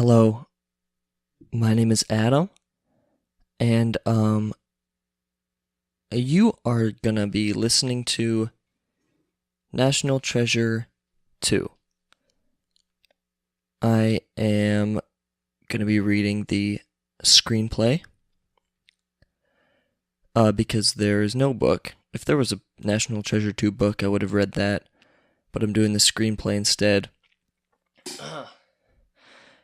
Hello, my name is Adam, and you are gonna be listening to National Treasure 2. I am gonna be reading the screenplay, because there is no book. If there was a National Treasure 2 book, I would have read that, but I'm doing the screenplay instead.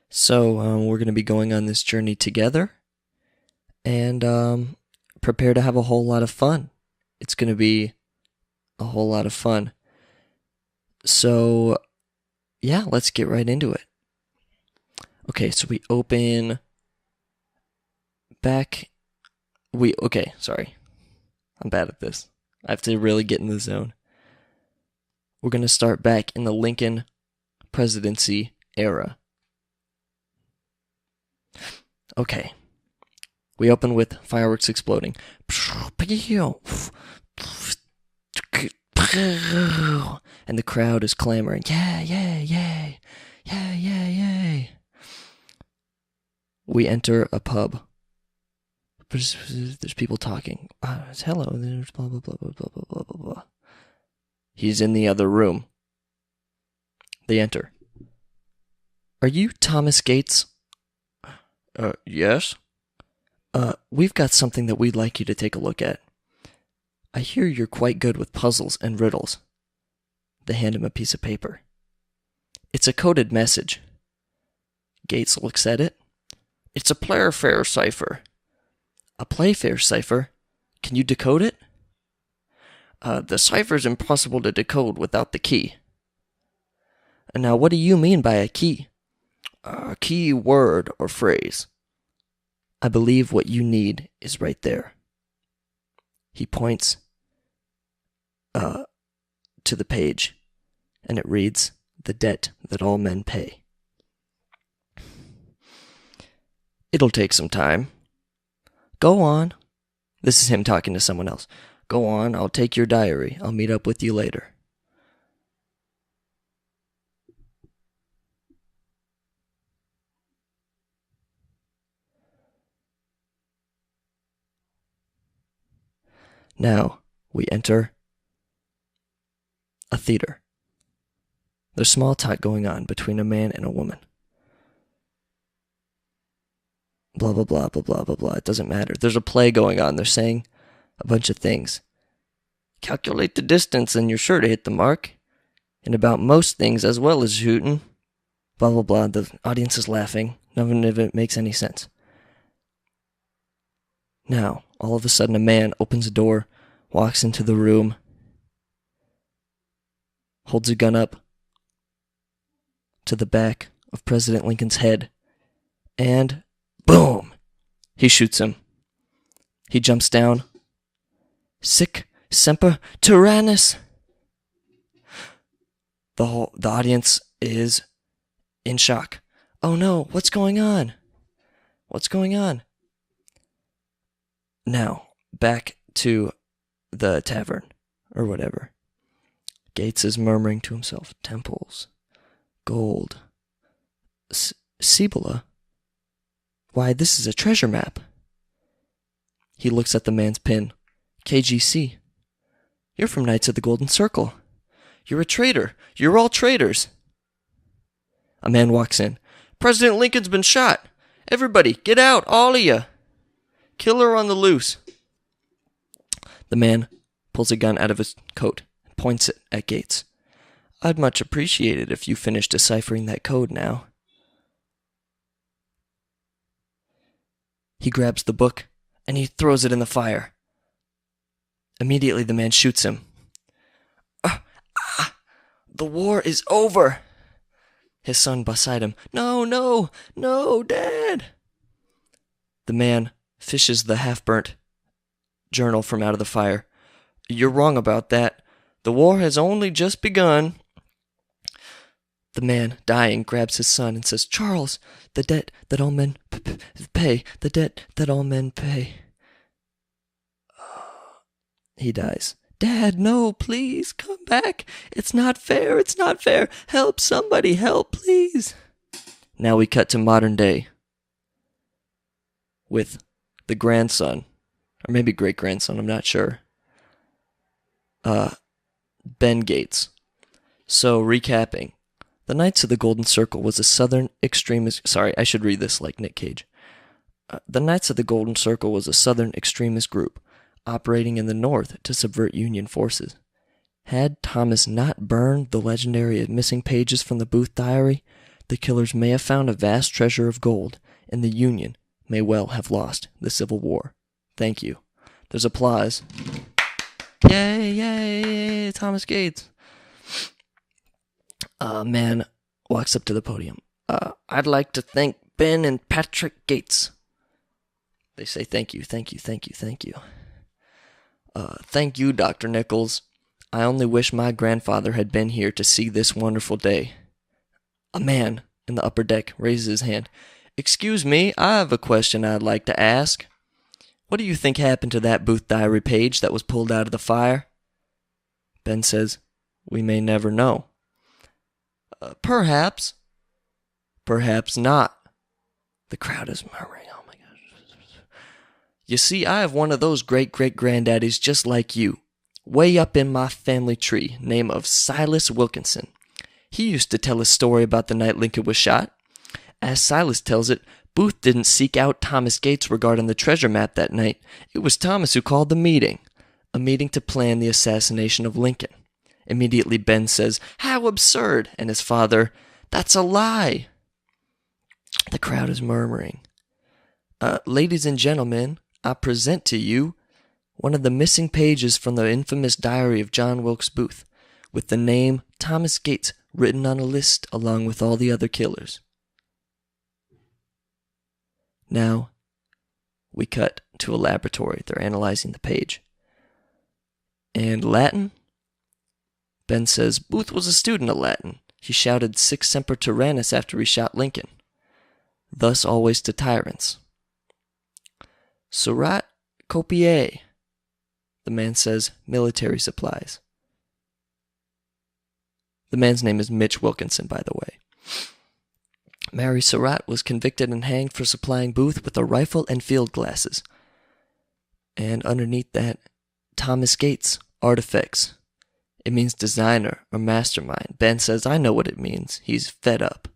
So, we're going to be going on this journey together, and prepare to have a whole lot of fun. It's going to be a whole lot of fun. So, yeah, let's get right into it. Okay, so we open back. Sorry. I'm bad at this. I have to really get in the zone. We're going to start back in the Lincoln presidency era. Okay. We open with fireworks exploding. And the crowd is clamoring. Yeah, yeah, yay. Yeah, yeah, yay. We enter a pub. There's people talking. Hello, there's blah, blah, blah, blah, blah, blah, blah, blah. He's in the other room. They enter. Are you Thomas Gates? Yes? We've got something that we'd like you to take a look at. I hear you're quite good with puzzles and riddles. They hand him a piece of paper. It's a coded message. Gates looks at it. It's a Playfair cipher. A Playfair cipher? Can you decode it? The cipher's impossible to decode without the key. Now, what do you mean by a key? A key word or phrase. I believe what you need is right there. He points to the page, and it reads, "The debt that all men pay." It'll take some time. Go on. This is him talking to someone else. Go on, I'll take your diary. I'll meet up with you later. Now, we enter a theater. There's small talk going on between a man and a woman. Blah, blah, blah, blah, blah, blah, blah. It doesn't matter. There's a play going on. They're saying a bunch of things. Calculate the distance and you're sure to hit the mark. And about most things as well as shooting. Blah, blah, blah. The audience is laughing. None of it makes any sense. Now, all of a sudden, a man opens a door, walks into the room, holds a gun up to the back of President Lincoln's head, and boom! He shoots him. He jumps down. Sic semper tyrannis! The audience is in shock. Oh no, what's going on? What's going on? Now, back to the tavern, or whatever. Gates is murmuring to himself, temples, gold, Cibola. Why, this is a treasure map. He looks at the man's pin. KGC. You're from Knights of the Golden Circle. You're a traitor. You're all traitors. A man walks in. President Lincoln's been shot. Everybody, get out, all of you. Killer on the loose. The man pulls a gun out of his coat and points it at Gates. I'd much appreciate it if you finished deciphering that code now. He grabs the book and he throws it in the fire. Immediately the man shoots him. The war is over. His son beside him. No, no, no, Dad. The man fishes the half-burnt journal from out of the fire. You're wrong about that. The war has only just begun. The man, dying, grabs his son and says, Charles, the debt that all men pay, the debt that all men pay. He dies. Dad, no, please, come back. It's not fair, it's not fair. Help, somebody, help, please. Now we cut to modern day with the grandson, or maybe great-grandson, I'm not sure, Ben Gates. So, recapping. The Knights of the Golden Circle was a Southern extremist... Sorry, I should read this like Nick Cage. The Knights of the Golden Circle was a Southern extremist group operating in the North to subvert Union forces. Had Thomas not burned the legendary missing pages from the Booth Diary, the killers may have found a vast treasure of gold, and the Union may well have lost the Civil War. Thank you. There's applause. Yay, yay, Thomas Gates. Man walks up to the podium. I'd like to thank Ben and Patrick Gates. They say thank you, thank you, thank you, thank you. Thank you, Dr. Nichols. I only wish my grandfather had been here to see this wonderful day. A man in the upper deck raises his hand. Excuse me, I have a question I'd like to ask. What do you think happened to that Booth Diary page that was pulled out of the fire? Ben says, we may never know. Perhaps. Perhaps not. The crowd is murmuring. Oh my gosh. You see, I have one of those great-great-granddaddies just like you, way up in my family tree, name of Silas Wilkinson. He used to tell a story about the night Lincoln was shot. As Silas tells it, Booth didn't seek out Thomas Gates regarding the treasure map that night. It was Thomas who called the meeting, a meeting to plan the assassination of Lincoln. Immediately Ben says, how absurd, and his father, that's a lie. The crowd is murmuring. Ladies and gentlemen, I present to you one of the missing pages from the infamous diary of John Wilkes Booth, with the name Thomas Gates written on a list along with all the other killers. Now, we cut to a laboratory. They're analyzing the page. And Latin? Ben says, Booth was a student of Latin. He shouted Sic Semper Tyrannis after he shot Lincoln. Thus always to tyrants. Surat copiae. The man says, military supplies. The man's name is Mitch Wilkinson, by the way. Mary Surratt was convicted and hanged for supplying Booth with a rifle and field glasses. And underneath that, Thomas Gates, artifacts. It means designer or mastermind. Ben says, I know what it means. He's fed up.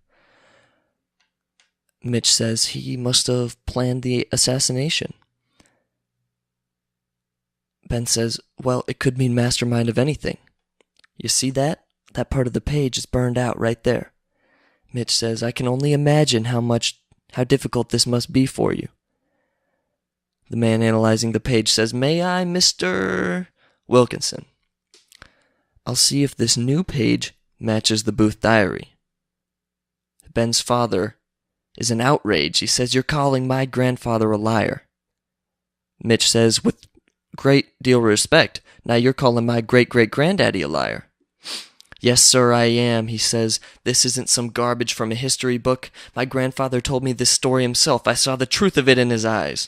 Mitch says he must have planned the assassination. Ben says, well, it could mean mastermind of anything. You see that? That part of the page is burned out right there. Mitch says, I can only imagine how difficult this must be for you. The man analyzing the page says, may I, Mr. Wilkinson? I'll see if this new page matches the Booth Diary. Ben's father is in outrage. He says, you're calling my grandfather a liar. Mitch says, with great deal of respect, now you're calling my great-great-granddaddy a liar. Yes, sir, I am, he says. This isn't some garbage from a history book. My grandfather told me this story himself. I saw the truth of it in his eyes.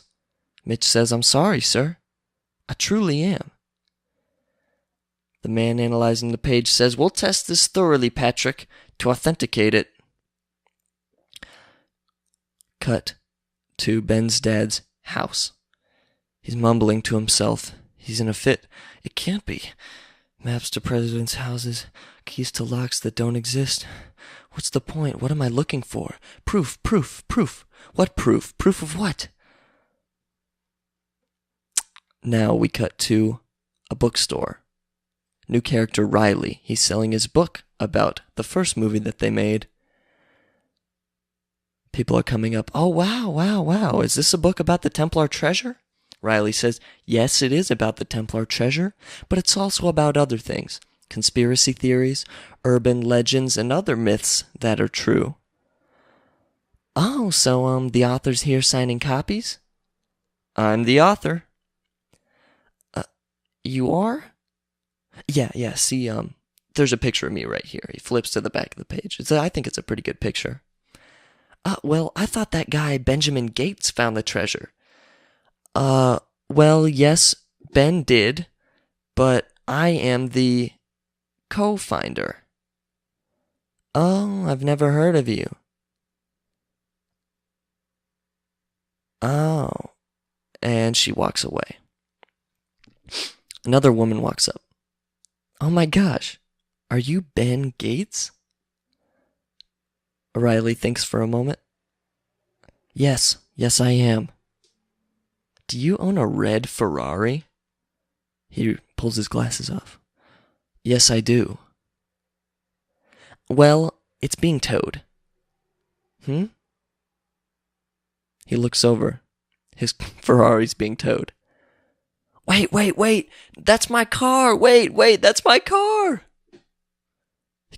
Mitch says, I'm sorry, sir. I truly am. The man analyzing the page says, we'll test this thoroughly, Patrick, to authenticate it. Cut to Ben's dad's house. He's mumbling to himself. He's in a fit. It can't be. Maps to presidents' houses, keys to locks that don't exist. What's the point? What am I looking for? Proof, proof, proof. What proof? Proof of what? Now we cut to a bookstore. New character Riley. He's selling his book about the first movie that they made. People are coming up. Oh, wow, wow, wow. Is this a book about the Templar treasure? Riley says, yes, it is about the Templar treasure, but it's also about other things. Conspiracy theories, urban legends, and other myths that are true. Oh, so, the author's here signing copies? I'm the author. You are? Yeah, see, there's a picture of me right here. He flips to the back of the page. I think it's a pretty good picture. Well, I thought that guy Benjamin Gates found the treasure. Well, yes, Ben did, but I am the co-finder. Oh, I've never heard of you. Oh. And she walks away. Another woman walks up. Oh my gosh, are you Ben Gates? Riley thinks for a moment. Yes, I am. Do you own a red Ferrari? He pulls his glasses off. Yes, I do. Well, it's being towed. He looks over. His Ferrari's being towed. Wait, that's my car! Wait, that's my car!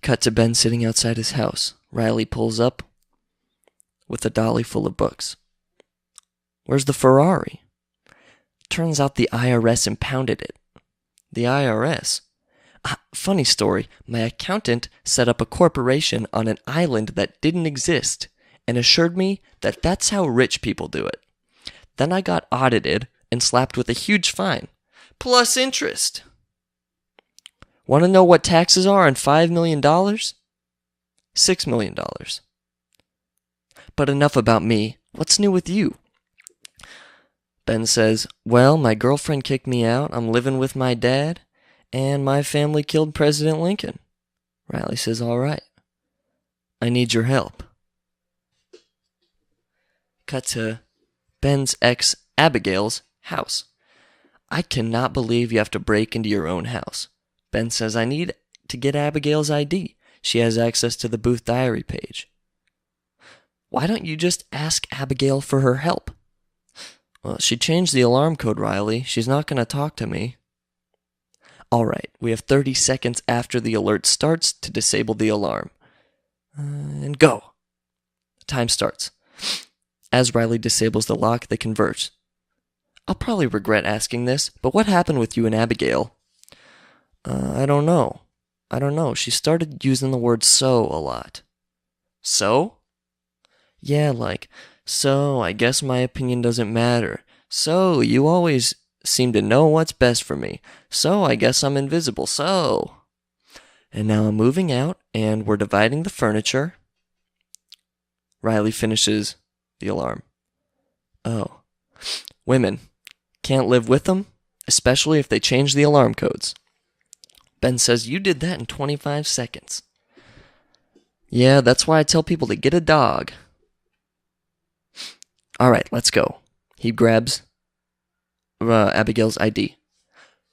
Cut to Ben sitting outside his house. Riley pulls up with a dolly full of books. Where's the Ferrari? Turns out the IRS impounded it. The IRS? Funny story, my accountant set up a corporation on an island that didn't exist and assured me that that's how rich people do it. Then I got audited and slapped with a huge fine, plus interest. Want to know what taxes are on $5 million? $6 million. But enough about me. What's new with you? Ben says, well, my girlfriend kicked me out. I'm living with my dad, and my family killed President Lincoln. Riley says, all right. I need your help. Cut to Ben's ex, Abigail's, house. I cannot believe you have to break into your own house. Ben says, I need to get Abigail's ID. She has access to the Booth Diary page. Why don't you just ask Abigail for her help? Well, she changed the alarm code, Riley. She's not going to talk to me. All right, we have 30 seconds after the alert starts to disable the alarm. And go. Time starts. As Riley disables the lock, they converge. I'll probably regret asking this, but what happened with you and Abigail? I don't know. She started using the word so a lot. So? Yeah, like, so I guess my opinion doesn't matter. So you always seem to know what's best for me. So I guess I'm invisible. So. And now I'm moving out, and we're dividing the furniture. Riley finishes the alarm. Oh. Women. Can't live with them, especially if they change the alarm codes. Ben says, you did that in 25 seconds. Yeah, that's why I tell people to get a dog. All right, let's go. He grabs Abigail's ID.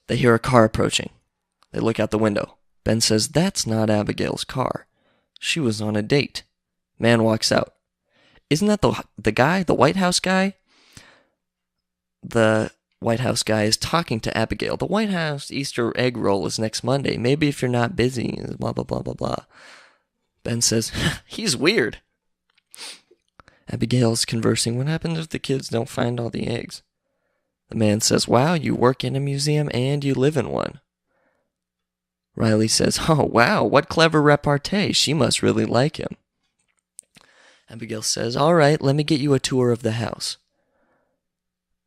They hear a car approaching. They look out the window. Ben says, that's not Abigail's car. She was on a date. Man walks out. Isn't that the guy, the White House guy? The White House guy is talking to Abigail. The White House Easter egg roll is next Monday. Maybe if you're not busy, blah, blah, blah, blah, blah. Ben says, he's weird. Abigail's conversing. What happens if the kids don't find all the eggs? The man says, wow, you work in a museum and you live in one. Riley says, oh, wow, what clever repartee. She must really like him. Abigail says, all right, let me get you a tour of the house.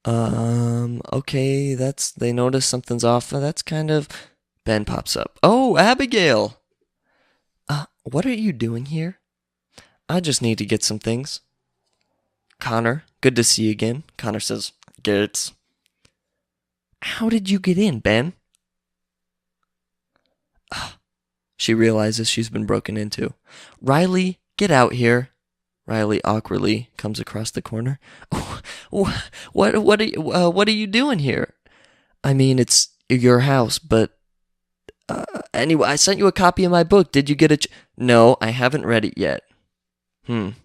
Okay, they notice something's off. That's kind of... Ben pops up. Oh, Abigail! What are you doing here? I just need to get some things. Connor, good to see you again. Connor says, Gates. How did you get in, Ben? She realizes she's been broken into. Riley, get out here. Riley awkwardly comes across the corner. What are you doing here? I mean, it's your house, but anyway, I sent you a copy of my book. Did you get it? No, I haven't read it yet. And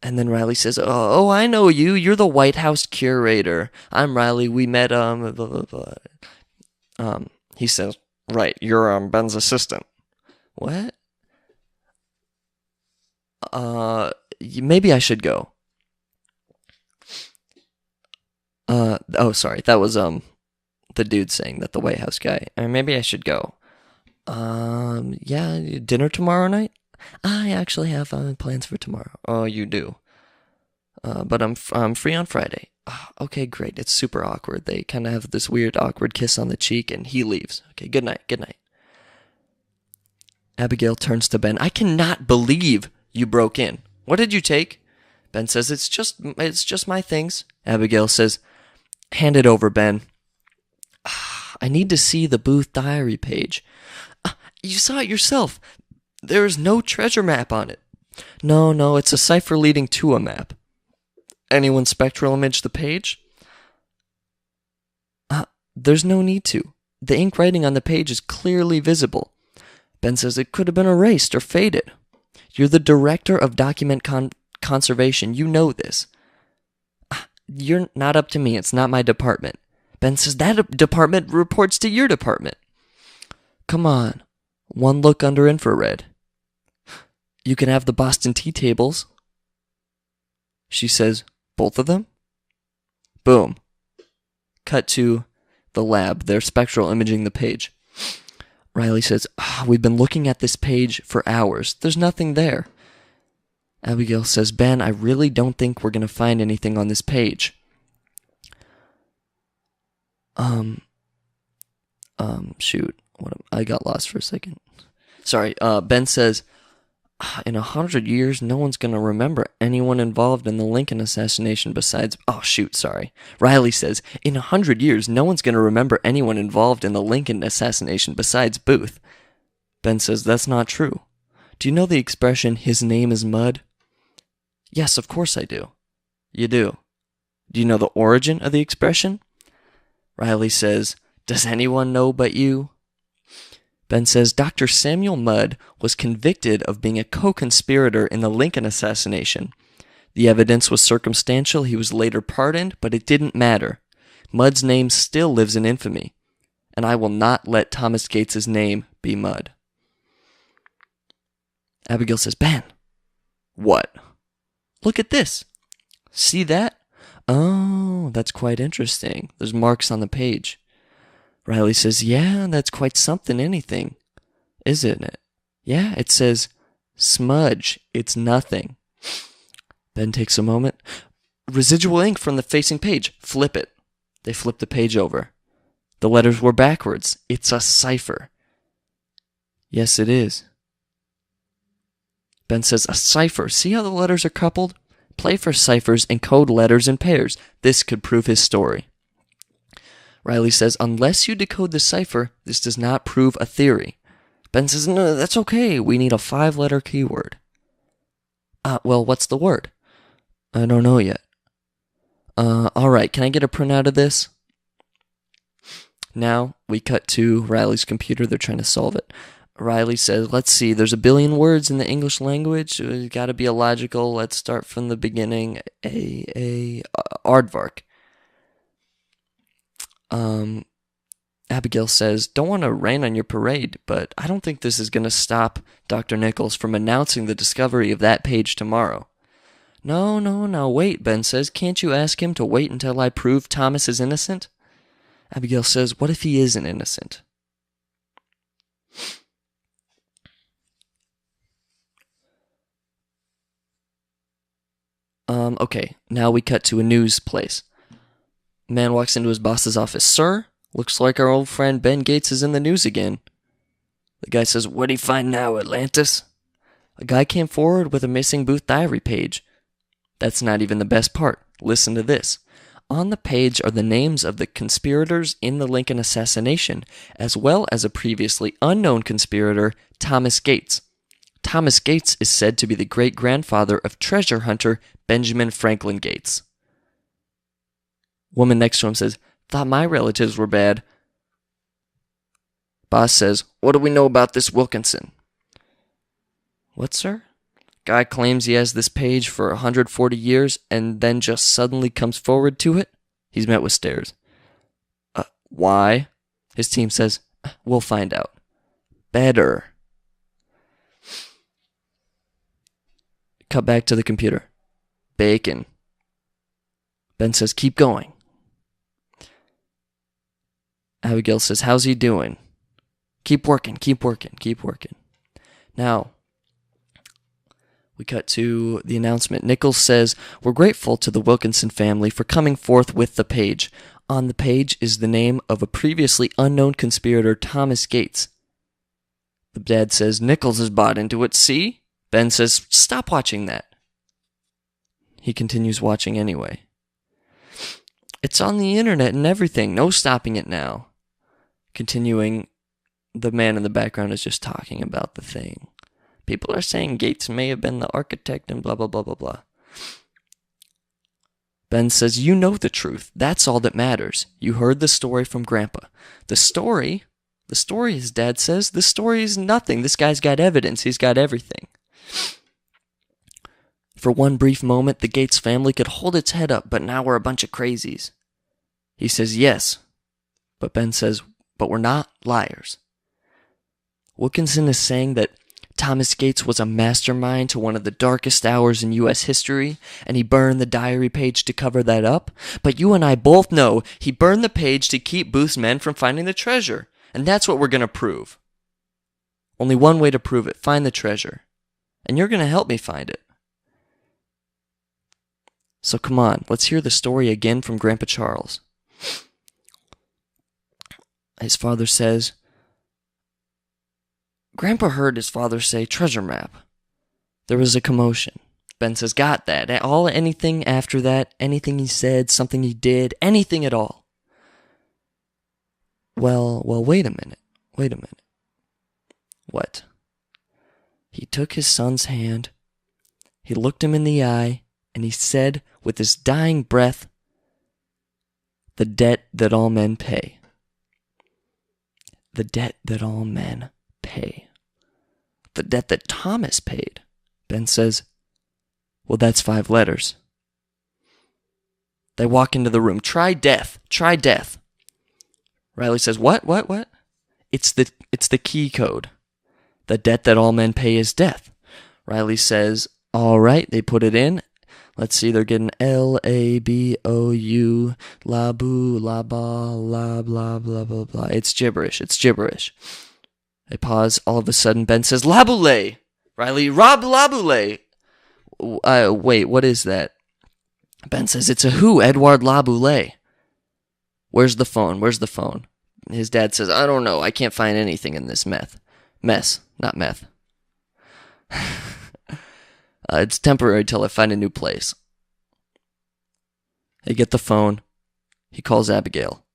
then Riley says, "Oh, I know you. You're the White House curator. I'm Riley. We met blah, blah, blah." He says, "Right, you're Ben's assistant." What? Maybe I should go. Sorry, that was the dude saying that, the White House guy. Maybe I should go. Yeah, dinner tomorrow night? I actually have plans for tomorrow. Oh, you do? But I'm free on Friday. Okay, great. It's super awkward. They kind of have this weird awkward kiss on the cheek, and he leaves. Okay, good night. Abigail turns to Ben. I cannot believe you broke in. What did you take? Ben says, it's just my things. Abigail says, hand it over, Ben. I need to see the Booth diary page. You saw it yourself. There is no treasure map on it. No, it's a cipher leading to a map. Anyone spectral image the page? There's no need to. The ink writing on the page is clearly visible. Ben says it could have been erased or faded. You're the director of document conservation. You know this. You're not up to me. It's not my department. Ben says that department reports to your department. Come on. One look under infrared. You can have the Boston tea tables. She says, both of them? Boom. Cut to the lab. They're spectral imaging the page. Riley says, we've been looking at this page for hours. There's nothing there. Abigail says, Ben, I really don't think we're going to find anything on this page. Shoot. I got lost for a second. Sorry. Ben says, in 100 years, no one's going to remember anyone involved in the Lincoln assassination besides... Riley says, in 100 years, no one's going to remember anyone involved in the Lincoln assassination besides Booth. Ben says, that's not true. Do you know the expression, his name is mud? Yes, of course I do. You do. Do you know the origin of the expression? Riley says, does anyone know but you? Ben says, Dr. Samuel Mudd was convicted of being a co-conspirator in the Lincoln assassination. The evidence was circumstantial. He was later pardoned, but it didn't matter. Mudd's name still lives in infamy, and I will not let Thomas Gates's name be Mudd. Abigail says, Ben. What? Look at this. See that? Oh, that's quite interesting. There's marks on the page. Riley says, yeah, that's quite something anything, isn't it? Yeah, it says, smudge, it's nothing. Ben takes a moment. Residual ink from the facing page. Flip it. They flip the page over. The letters were backwards. It's a cipher. Yes, it is. Ben says, a cipher. See how the letters are coupled? Play for ciphers and code letters in pairs. This could prove his story. Riley says, unless you decode the cipher, this does not prove a theory. Ben says, no, that's okay. We need a 5-letter keyword. Well, what's the word? I don't know yet. Alright, can I get a printout of this? Now, we cut to Riley's computer. They're trying to solve it. Riley says, let's see, there's 1 billion words in the English language. It's got to be illogical. Let's start from the beginning. Aardvark. Abigail says, don't want to rain on your parade, but I don't think this is going to stop Dr. Nichols from announcing the discovery of that page tomorrow. No, wait, Ben says. Can't you ask him to wait until I prove Thomas is innocent? Abigail says, what if he isn't innocent? Okay, now we cut to a news place. Man walks into his boss's office. Sir, looks like our old friend Ben Gates is in the news again. The guy says, what'd he find now, Atlantis? A guy came forward with a missing Booth diary page. That's not even the best part. Listen to this. On the page are the names of the conspirators in the Lincoln assassination, as well as a previously unknown conspirator, Thomas Gates. Thomas Gates is said to be the great-grandfather of treasure hunter Benjamin Franklin Gates. Woman next to him says, thought my relatives were bad. Boss says, what do we know about this Wilkinson? What, sir? Guy claims he has this page for 140 years and then just suddenly comes forward to it. He's met with stares. Why? His team says, we'll find out. Better. Cut back to the computer. Bacon. Ben says, keep going. Abigail says, how's he doing? Keep working. Now, we cut to the announcement. Nichols says, we're grateful to the Wilkinson family for coming forth with the page. On the page is the name of a previously unknown conspirator, Thomas Gates. The dad says, Nichols has bought into it, see? Ben says, stop watching that. he continues watching anyway. It's on the internet and everything. No stopping it now. Continuing, the man in the background is just talking about the thing. People are saying Gates may have been the architect and blah, blah, blah, blah, blah. Ben says, you know the truth. That's all that matters. You heard the story from Grandpa. The story, his dad says, the story is nothing. This guy's got evidence. He's got everything. For one brief moment, the Gates family could hold its head up, but now we're a bunch of crazies. He says, yes. But Ben says, but we're not liars. Wilkinson is saying that Thomas Gates was a mastermind to one of the darkest hours in U.S. history, and he burned the diary page to cover that up. But you and I both know he burned the page to keep Booth's men from finding the treasure, and that's what we're going to prove. Only one way to prove it, find the treasure. And you're going to help me find it. So come on, let's hear the story again from Grandpa Charles. His father says, Grandpa heard his father say treasure map. There was a commotion. Ben says, got that. Anything after that, anything he said, something he did, anything at all. Well, wait a minute. What? He took his son's hand, he looked him in the eye, and he said with his dying breath, the debt that all men pay. The debt that all men pay. The debt that Thomas paid. Ben says, well, that's 5 letters. They walk into the room. Try death. Riley says, what? It's the key code. The debt that all men pay is death. Riley says, all right, they put it in. Let's see, they're getting L-A-B-O-U, la-boo, la-ba, la, blah, blah, blah, blah. It's gibberish. They pause. All of a sudden, Ben says, Laboulaye! Riley, Rob Laboulaye! Wait, what is that? Ben says, it's a who, Edouard Laboulaye. Where's the phone? His dad says, I don't know. I can't find anything in this mess, not meth. It's temporary till I find a new place. They get the phone. He calls Abigail.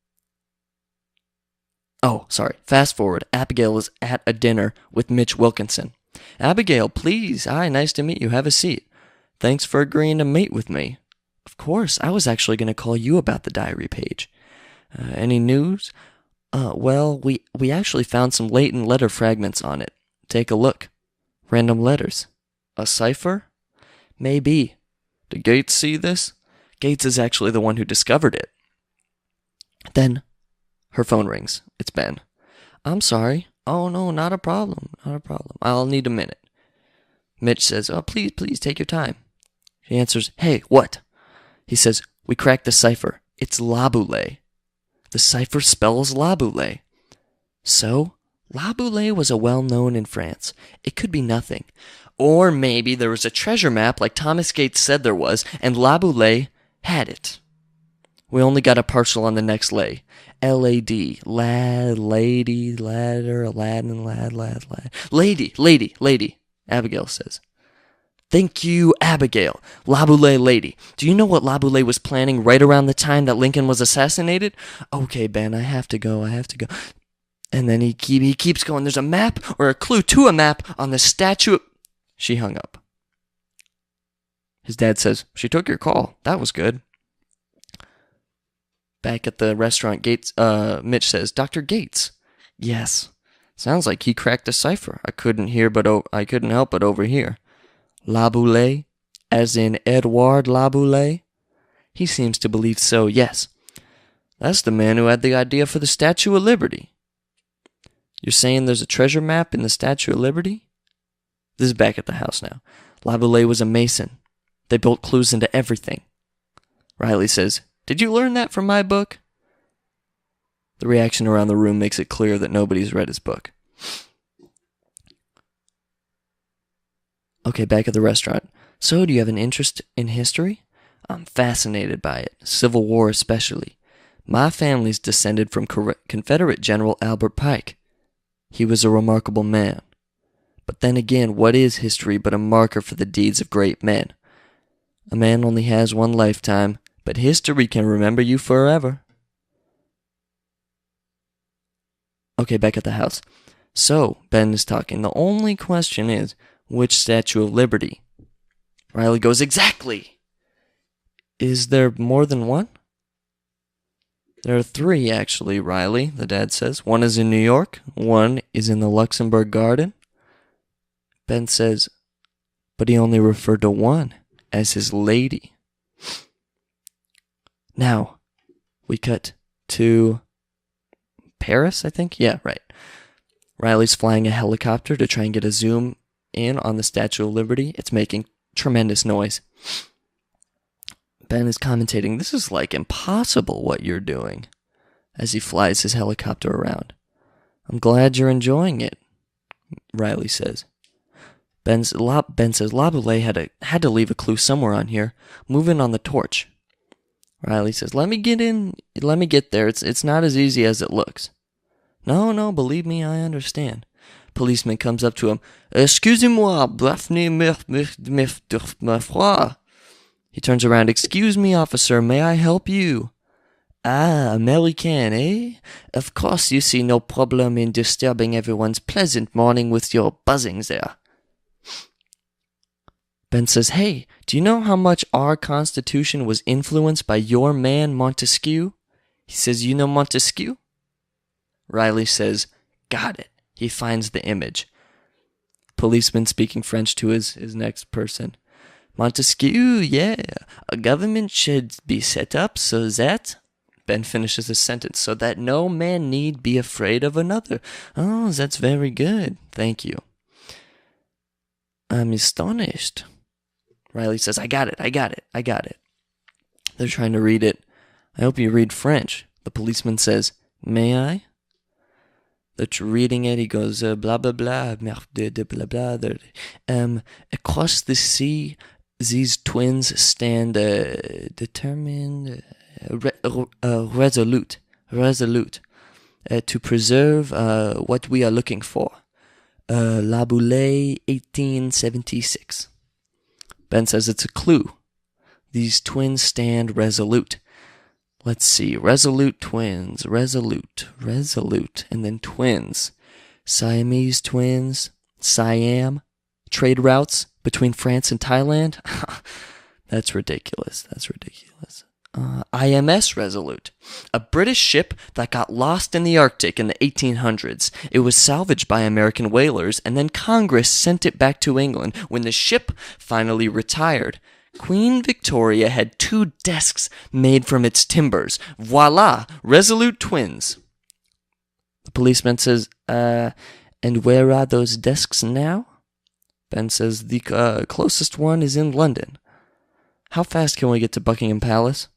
Oh, sorry. Fast forward. Abigail is at a dinner with Mitch Wilkinson. Abigail, please. Hi, nice to meet you. Have a seat. Thanks for agreeing to meet with me. Of course. I was actually going to call you about the diary page. Any news? Well, we actually found some latent letter fragments on it. Take a look. Random letters. A cipher? Maybe. Did Gates see this? Gates is actually the one who discovered it. Then, her phone rings. It's Ben. I'm sorry. Oh, no, not a problem. I'll need a minute. Mitch says, oh, please, take your time. She answers, hey, what? He says, we cracked the cipher. It's Laboulaye. The cipher spells Laboulaye. So, Laboulaye was a well-known in France. It could be nothing. Or maybe there was a treasure map like Thomas Gates said there was, and Laboulaye had it. We only got a partial on the next lay. L-A-D. Lad, lady, ladder, Aladdin, lad. Lady, Abigail says. Thank you, Abigail. Laboulaye lady. Do you know what Laboulaye was planning right around the time that Lincoln was assassinated? Okay, Ben, I have to go. And then he keeps going. There's a map, or a clue to a map, on the statue. She hung up. His dad says, she took your call. That was good. Back at the restaurant, Mitch says, Dr. Gates. Yes. Sounds like he cracked a cipher. I couldn't help but overhear. Laboulaye, as in Edouard Laboulaye? He seems to believe so, yes. That's the man who had the idea for the Statue of Liberty. You're saying there's a treasure map in the Statue of Liberty? This is back at the house now. Laboulaye was a mason. They built clues into everything. Riley says, did you learn that from my book? The reaction around the room makes it clear that nobody's read his book. Okay, back at the restaurant. So, do you have an interest in history? I'm fascinated by it, Civil War especially. My family's descended from Confederate General Albert Pike. He was a remarkable man. But then again, what is history but a marker for the deeds of great men? A man only has one lifetime, but history can remember you forever. Okay, back at the house. So, Ben is talking. The only question is, which Statue of Liberty? Riley goes, exactly! Is there more than one? There are 3, actually, Riley, the dad says. One is in New York. One is in the Luxembourg Garden. Ben says, but he only referred to one as his lady. Now, we cut to Paris, I think? Yeah, right. Riley's flying a helicopter to try and get a zoom in on the Statue of Liberty. It's making tremendous noise. Ben is commentating, this is like impossible what you're doing, as he flies his helicopter around. I'm glad you're enjoying it, Riley says. Ben says Laboulaye had to leave a clue somewhere on here. Move in on the torch. Riley says, let me get there. It's not as easy as it looks. No, believe me, I understand. Policeman comes up to him. Excusez-moi, ma foi. He turns around. Excuse me, officer, may I help you? Ah, American, eh? Of course you see no problem in disturbing everyone's pleasant morning with your buzzings there. Ben says, hey, do you know how much our Constitution was influenced by your man Montesquieu? He says, you know Montesquieu? Riley says, got it. He finds the image. Policeman speaking French to his next person. Montesquieu, yeah. A government should be set up so that... Ben finishes his sentence. So that no man need be afraid of another. Oh, that's very good. Thank you. I'm astonished. Riley says, I got it. They're trying to read it. I hope you read French. The policeman says, may I? They're reading it. He goes, blah, blah, blah, merde, blah, blah. Across the sea, these twins stand determined, resolute, to preserve what we are looking for. Laboulaye, 1876. Ben says it's a clue. These twins stand resolute. Let's see. Resolute twins. Resolute. And then twins. Siamese twins. Siam. Trade routes between France and Thailand. That's ridiculous. IMS Resolute. A British ship that got lost in the Arctic in the 1800s. It was salvaged by American whalers, and then Congress sent it back to England when the ship finally retired. Queen Victoria had 2 desks made from its timbers. Voila! Resolute twins. The policeman says, and where are those desks now? Ben says, the closest one is in London. How fast can we get to Buckingham Palace?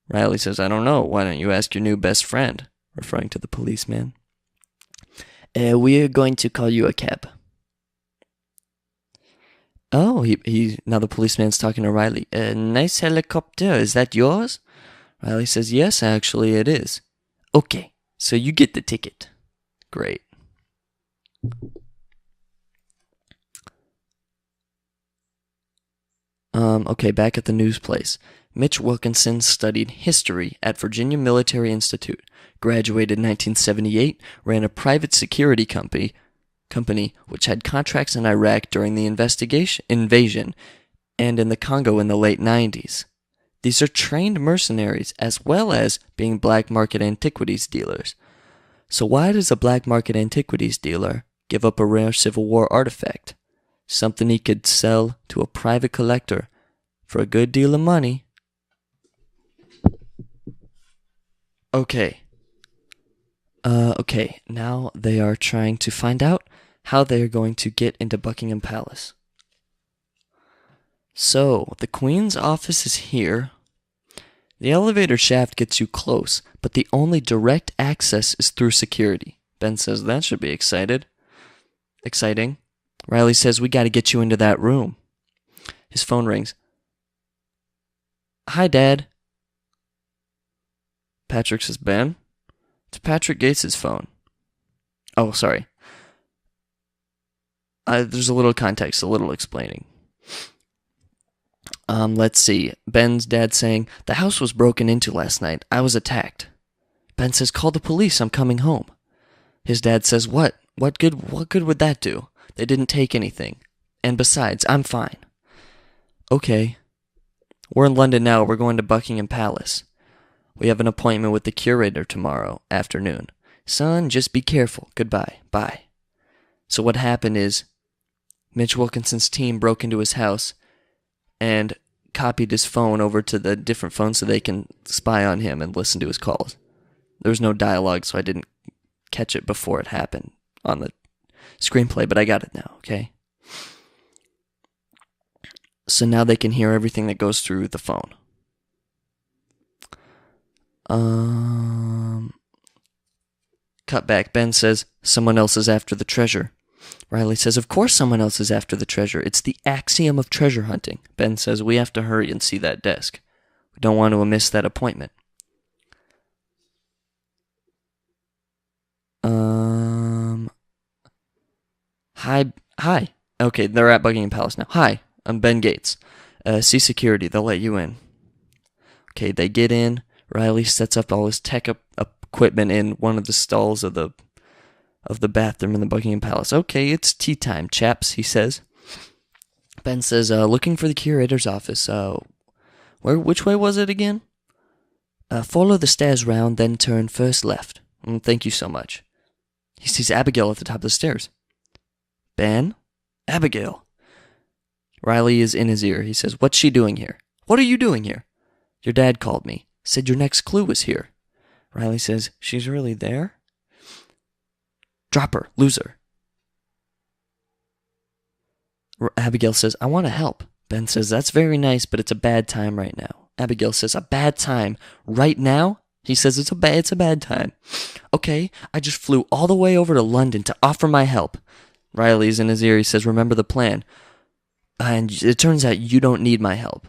Riley says, I don't know. Why don't you ask your new best friend? Referring to the policeman. We're going to call you a cab. Oh, now the policeman's talking to Riley. Nice helicopter. Is that yours? Riley says, yes, actually it is. Okay, so you get the ticket. Great. Okay, back at the news place. Mitch Wilkinson studied history at Virginia Military Institute, graduated in 1978, ran a private security company which had contracts in Iraq during the invasion, and in the Congo in the late 90s. These are trained mercenaries as well as being black market antiquities dealers. So why does a black market antiquities dealer give up a rare Civil War artifact? Something he could sell to a private collector for a good deal of money. Okay, now they are trying to find out how they are going to get into Buckingham Palace. So, the Queen's office is here. The elevator shaft gets you close, but the only direct access is through security. Ben says that should be exciting. Riley says, we gotta get you into that room. His phone rings. Hi, Dad. Patrick says, Ben? It's Patrick Gates' phone. Oh, sorry. There's a little context, a little explaining. Let's see. Ben's dad saying, the house was broken into last night. I was attacked. Ben says, call the police. I'm coming home. His dad says, what? What good would that do? They didn't take anything. And besides, I'm fine. Okay. We're in London now. We're going to Buckingham Palace. We have an appointment with the curator tomorrow afternoon. Son, just be careful. Goodbye. Bye. So what happened is Mitch Wilkinson's team broke into his house and copied his phone over to the different phones so they can spy on him and listen to his calls. There was no dialogue, so I didn't catch it before it happened on the screenplay, but I got it now, okay? So now they can hear everything that goes through the phone. Cut back. Ben says, someone else is after the treasure. Riley says, of course someone else is after the treasure. It's the axiom of treasure hunting. Ben says, we have to hurry and see that desk. We don't want to miss that appointment. Hi. Okay, they're at Buckingham Palace now. Hi, I'm Ben Gates. See security. They'll let you in. Okay, they get in. Riley sets up all his tech equipment in one of the stalls of the bathroom in the Buckingham Palace. Okay, it's tea time, chaps, he says. Ben says, looking for the curator's office. Which way was it again? Follow the stairs round, then turn first left. Thank you so much. He sees Abigail at the top of the stairs. Ben? Abigail. Riley is in his ear. He says, what's she doing here? What are you doing here? Your dad called me. Said your next clue was here. Riley says, she's really there? Drop her. Lose her. Abigail says, I want to help. Ben says, that's very nice, but it's a bad time right now. Abigail says, a bad time? Right now? He says, it's a bad time. Okay, I just flew all the way over to London to offer my help. Riley's in his ear. He says, remember the plan. And it turns out you don't need my help.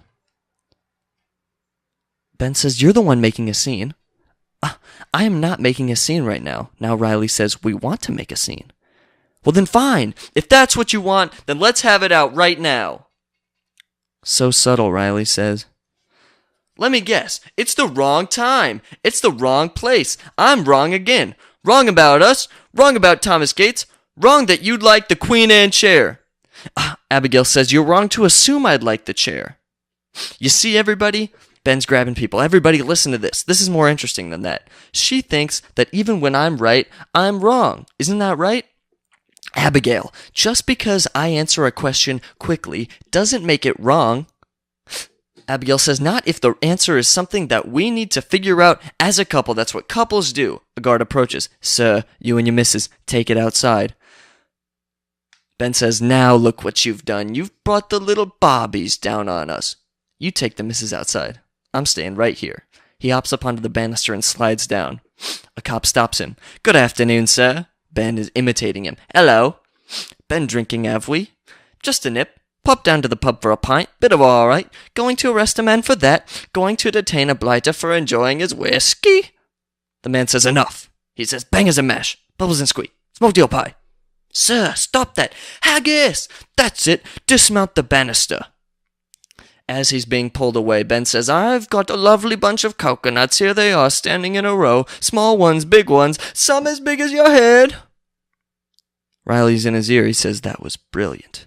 Ben says, you're the one making a scene. I am not making a scene right now. Now Riley says, we want to make a scene. Well then fine. If that's what you want, then let's have it out right now. So subtle, Riley says. Let me guess. It's the wrong time. It's the wrong place. I'm wrong again. Wrong about us. Wrong about Thomas Gates. Wrong that you'd like the Queen Anne chair. Abigail says, you're wrong to assume I'd like the chair. You see, everybody? Ben's grabbing people. Everybody listen to this. This is more interesting than that. She thinks that even when I'm right, I'm wrong. Isn't that right? Abigail, just because I answer a question quickly doesn't make it wrong. Abigail says, not if the answer is something that we need to figure out as a couple. That's what couples do. A guard approaches. Sir, you and your missus, take it outside. Ben says, now look what you've done. You've brought the little Barbies down on us. You take the missus outside. I'm staying right here. He hops up onto the banister and slides down. A cop stops him. Good afternoon, sir. Ben is imitating him. Hello. Been drinking, have we? Just a nip. Pop down to the pub for a pint. Bit of all right. Going to arrest a man for that. Going to detain a blighter for enjoying his whiskey. The man says enough. He says bang as a mash. Bubbles and squeak. Smoke deal pie. Sir, stop that. Haggis! That's it. Dismount the banister. As he's being pulled away, Ben says, I've got a lovely bunch of coconuts. Here they are, standing in a row. Small ones, big ones, some as big as your head. Riley's in his ear. He says, that was brilliant.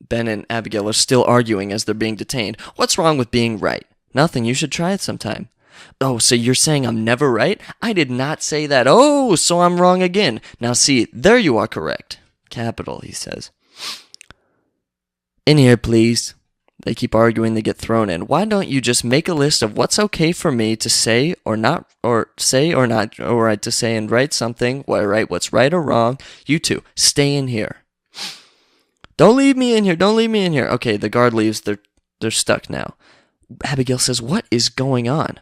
Ben and Abigail are still arguing as they're being detained. What's wrong with being right? Nothing. You should try it sometime. Oh, so you're saying I'm never right? I did not say that. Oh, so I'm wrong again. Now see, there you are correct. Capital, he says. In here, please. They keep arguing, they get thrown in. Why don't you just make a list of what's okay for me to say or not, or say or not, or right to say and write something, write what's right or wrong. You two, stay in here. Don't leave me in here, don't leave me in here. Okay, the guard leaves, they're stuck now. Abigail says, what is going on?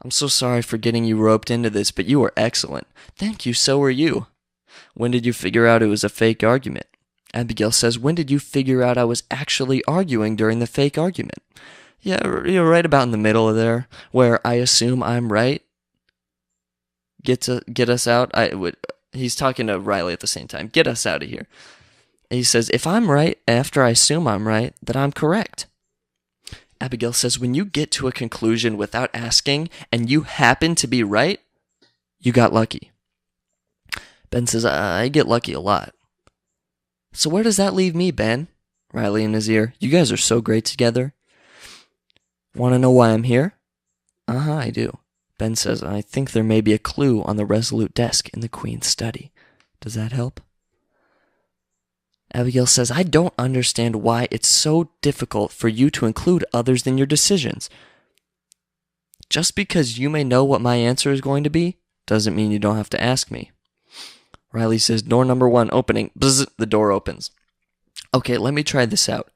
I'm so sorry for getting you roped into this, but you were excellent. Thank you, so were you. When did you figure out it was a fake argument? Abigail says, when did you figure out I was actually arguing during the fake argument? Yeah, you're right about in the middle of there, where I assume I'm right. Get us out. He's talking to Riley at the same time. Get us out of here. he says, if I'm right after I assume I'm right, then I'm correct. Abigail says, when you get to a conclusion without asking and you happen to be right, you got lucky. Ben says, I get lucky a lot. So where does that leave me, Ben? Riley in his ear. You guys are so great together. Want to know why I'm here? Uh-huh, I do. Ben says, I think there may be a clue on the Resolute desk in the Queen's study. Does that help? Abigail says, I don't understand why it's so difficult for you to include others in your decisions. Just because you may know what my answer is going to be, doesn't mean you don't have to ask me. Riley says, door number 1 opening. Bzz, the door opens. Okay, let me try this out.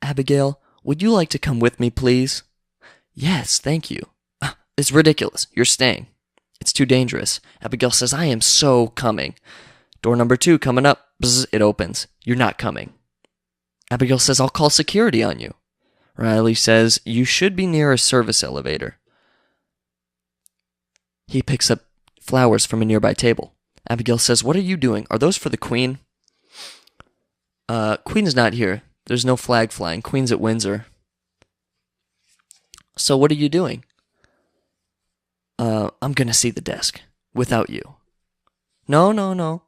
Abigail, would you like to come with me, please? Yes, thank you. It's ridiculous. You're staying. It's too dangerous. Abigail says, I am so coming. Door number 2 coming up. Bzz, it opens. You're not coming. Abigail says, I'll call security on you. Riley says, you should be near a service elevator. He picks up flowers from a nearby table. Abigail says, what are you doing? Are those for the Queen? Queen is not here. There's no flag flying. Queen's at Windsor. So what are you doing? I'm gonna see the desk. Without you. No.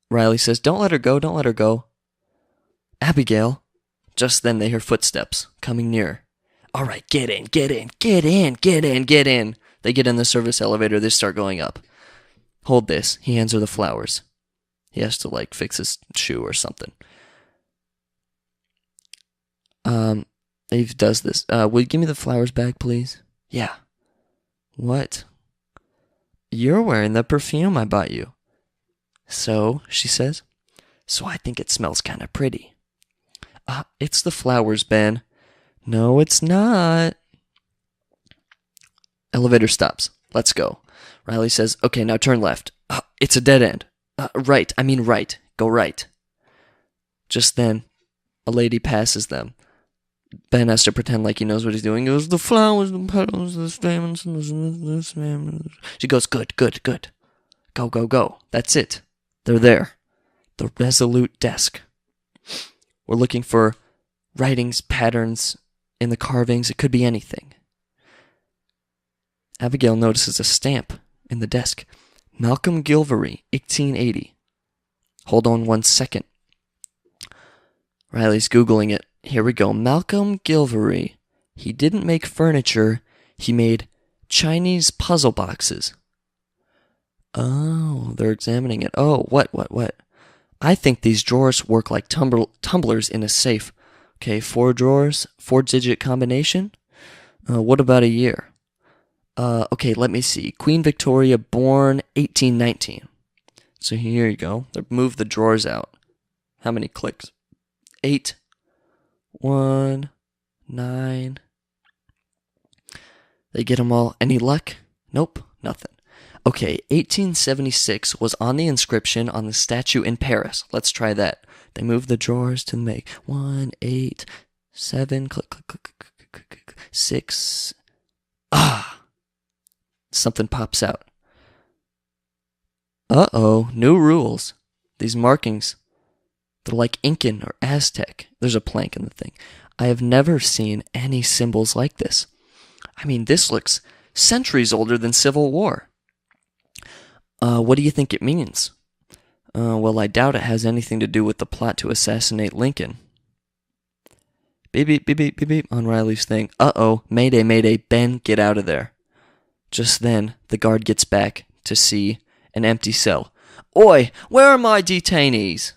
Riley says, don't let her go, don't let her go. Abigail. Just then they hear footsteps coming near. All right, get in. They get in the service elevator. They start going up. Hold this. He hands her the flowers. He has to, fix his shoe or something. Eve does this. Will you give me the flowers back, please? Yeah. What? You're wearing the perfume I bought you. So, she says. So I think it smells kind of pretty. It's the flowers, Ben. No, it's not. Elevator stops. Let's go. Riley says, okay, now turn left. It's a dead end. Right. Go right. Just then, a lady passes them. Ben has to pretend like he knows what he's doing. He goes, the flowers, the petals, the stamens, the stamens. She goes, good. Go. That's it. They're there. The Resolute desk. We're looking for writings, patterns in the carvings. It could be anything. Abigail notices a stamp in the desk. Malcolm Gilvery, 1880. Hold on 1 second. Riley's Googling it. Here we go. Malcolm Gilvery. He didn't make furniture. He made Chinese puzzle boxes. Oh, they're examining it. Oh, what? I think these drawers work like tumblers in a safe. Okay, 4 drawers, 4-digit combination. What about a year? Okay, let me see. Queen Victoria, born 1819. So here you go. Move the drawers out. How many clicks? 8, 1, 9. They get them all. Any luck? Nope, nothing. Okay, 1876 was on the inscription on the statue in Paris. Let's try that. They move the drawers to make 1, 8, 7, click, 6. Something pops out. Uh-oh, new rules. These markings, they're like Incan or Aztec. There's a plank in the thing. I have never seen any symbols like this. I mean, this looks centuries older than Civil War. What do you think it means? Well, I doubt it has anything to do with the plot to assassinate Lincoln. Beep, beep, beep, beep, beep, beep on Riley's thing. Uh-oh, mayday, mayday, Ben, get out of there. Just then, the guard gets back to see an empty cell. Oi, where are my detainees?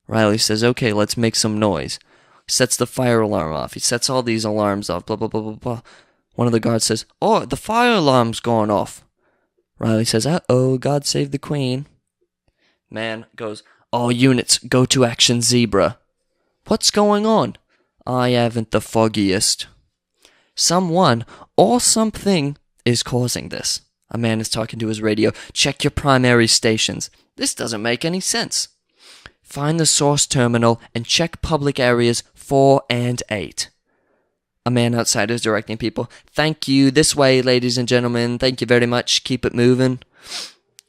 Riley says, okay, let's make some noise. He sets the fire alarm off. He sets all these alarms off, blah, blah, blah, blah, blah. One of the guards says, oh, the fire alarm's gone off. Riley says, uh-oh, God save the Queen. Man goes, all units, go to action zebra. What's going on? I haven't the foggiest. Someone or something is causing this. A man is talking to his radio. Check your primary stations. This doesn't make any sense. Find the source terminal and check public areas 4 and 8. A man outside is directing people. Thank you. This way, ladies and gentlemen. Thank you very much. Keep it moving.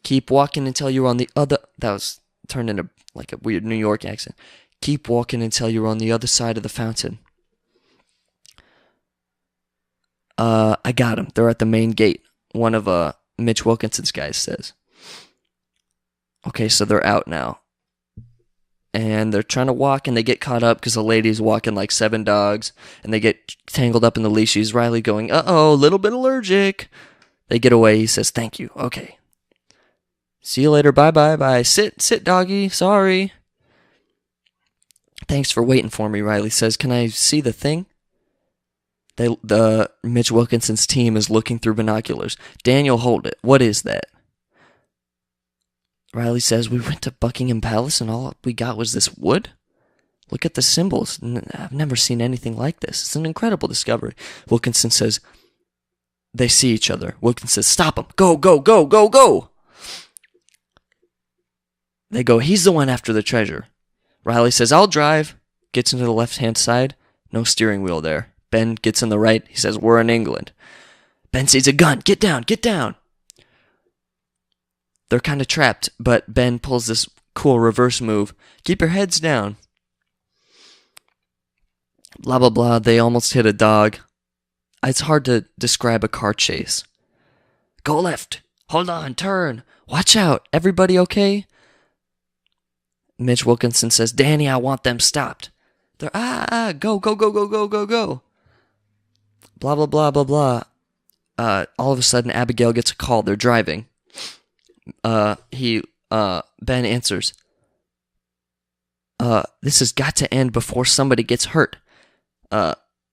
Keep walking until you're on the other... That was turned into like a weird New York accent. Keep walking until you're on the other side of the fountain. I got him. They're at the main gate. One of Mitch Wilkinson's guys says. Okay, so they're out now. And they're trying to walk, and they get caught up because the lady's walking like 7 dogs, and they get tangled up in the leashes. Riley going, uh-oh, a little bit allergic. They get away. He says, thank you. Okay. See you later. Bye. Sit, doggy. Sorry. Thanks for waiting for me, Riley says. Can I see the thing? The Mitch Wilkinson's team is looking through binoculars. Daniel, hold it. What is that? Riley says, we went to Buckingham Palace and all we got was this wood? Look at the symbols. I've never seen anything like this. It's an incredible discovery. Wilkinson says, they see each other. Wilkinson says, stop him. Go. They go, he's the one after the treasure. Riley says, I'll drive. Gets into the left-hand side. No steering wheel there. Ben gets in the right. He says, we're in England. Ben sees a gun. Get down. They're kind of trapped, but Ben pulls this cool reverse move. Keep your heads down. Blah, blah, blah. They almost hit a dog. It's hard to describe a car chase. Go left. Hold on. Turn. Watch out. Everybody okay? Mitch Wilkinson says, Danny, I want them stopped. They're, go. Blah, blah, blah, blah, blah. All of a sudden, Abigail gets a call. They're driving. Ben answers, this has got to end before somebody gets hurt.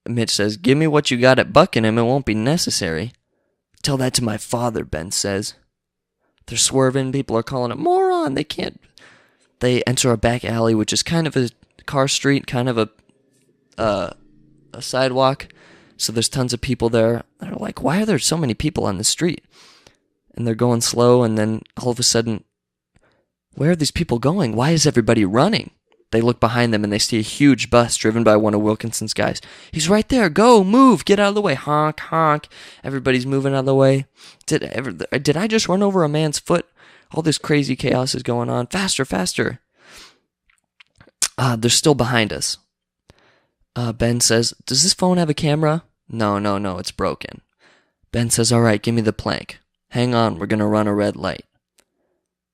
Mitch says, give me what you got at Buckingham, it won't be necessary. Tell that to my father, Ben says. They're swerving, people are calling him moron, they can't. They enter a back alley, which is kind of a car street, kind of a sidewalk. So there's tons of people there. They're like, why are there so many people on the street? And they're going slow, and then all of a sudden, where are these people going? Why is everybody running? They look behind them, and they see a huge bus driven by one of Wilkinson's guys. He's right there. Go, move, get out of the way. Honk, honk. Everybody's moving out of the way. Did I just run over a man's foot? All this crazy chaos is going on. Faster. They're still behind us. Ben says, does this phone have a camera? No, it's broken. Ben says, all right, give me the plank. Hang on, we're going to run a red light.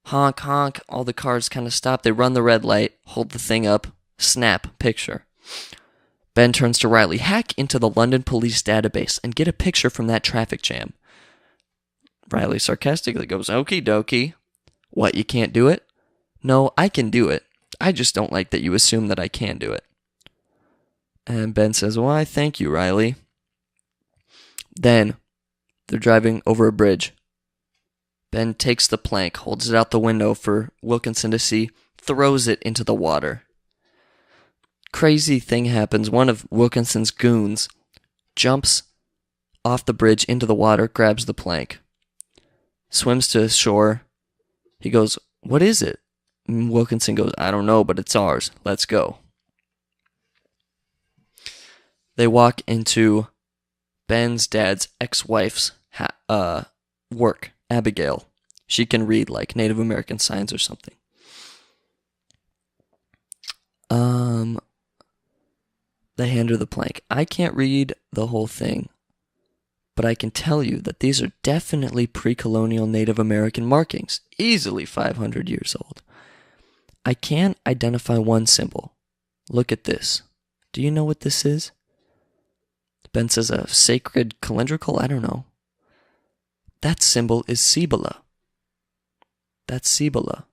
Honk, honk. All the cars kind of stop. They run the red light, hold the thing up, snap, picture. Ben turns to Riley. Hack into the London police database and get a picture from that traffic jam. Riley sarcastically goes, okie dokie. What, you can't do it? No, I can do it. I just don't like that you assume that I can do it. And Ben says, why, thank you, Riley. Then, they're driving over a bridge. Ben takes the plank, holds it out the window for Wilkinson to see, throws it into the water. Crazy thing happens. One of Wilkinson's goons jumps off the bridge into the water, grabs the plank, swims to shore. He goes, what is it? And Wilkinson goes, I don't know, but it's ours. Let's go. They walk into Ben's dad's ex-wife's work, Abigail. She can read like Native American signs or something. They hand her the plank. I can't read the whole thing, but I can tell you that these are definitely pre-colonial Native American markings, easily 500 years old. I can identify one symbol. Look at this. Do you know what this is? Ben says a sacred calendrical? I don't know. That symbol is Cibola. That's Cibola.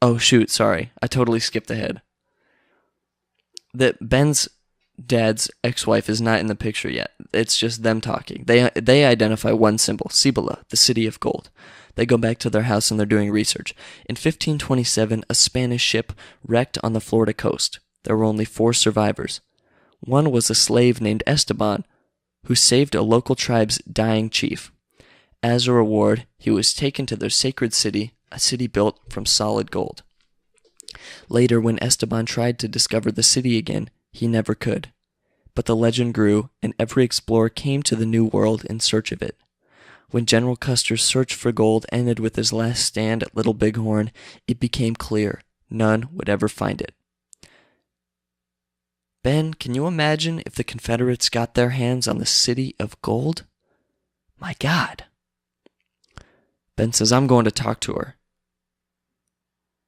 Oh shoot, sorry. I totally skipped ahead. That Ben's dad's ex-wife is not in the picture yet. It's just them talking. They identify one symbol, Cibola, the city of gold. They go back to their house and they're doing research. In 1527, a Spanish ship wrecked on the Florida coast. There were only 4 survivors. One was a slave named Esteban, who saved a local tribe's dying chief. As a reward, he was taken to their sacred city, a city built from solid gold. Later, when Esteban tried to discover the city again, he never could. But the legend grew, and every explorer came to the New World in search of it. When General Custer's search for gold ended with his last stand at Little Bighorn, it became clear none would ever find it. Ben, can you imagine if the Confederates got their hands on the city of gold? My God. Ben says, I'm going to talk to her.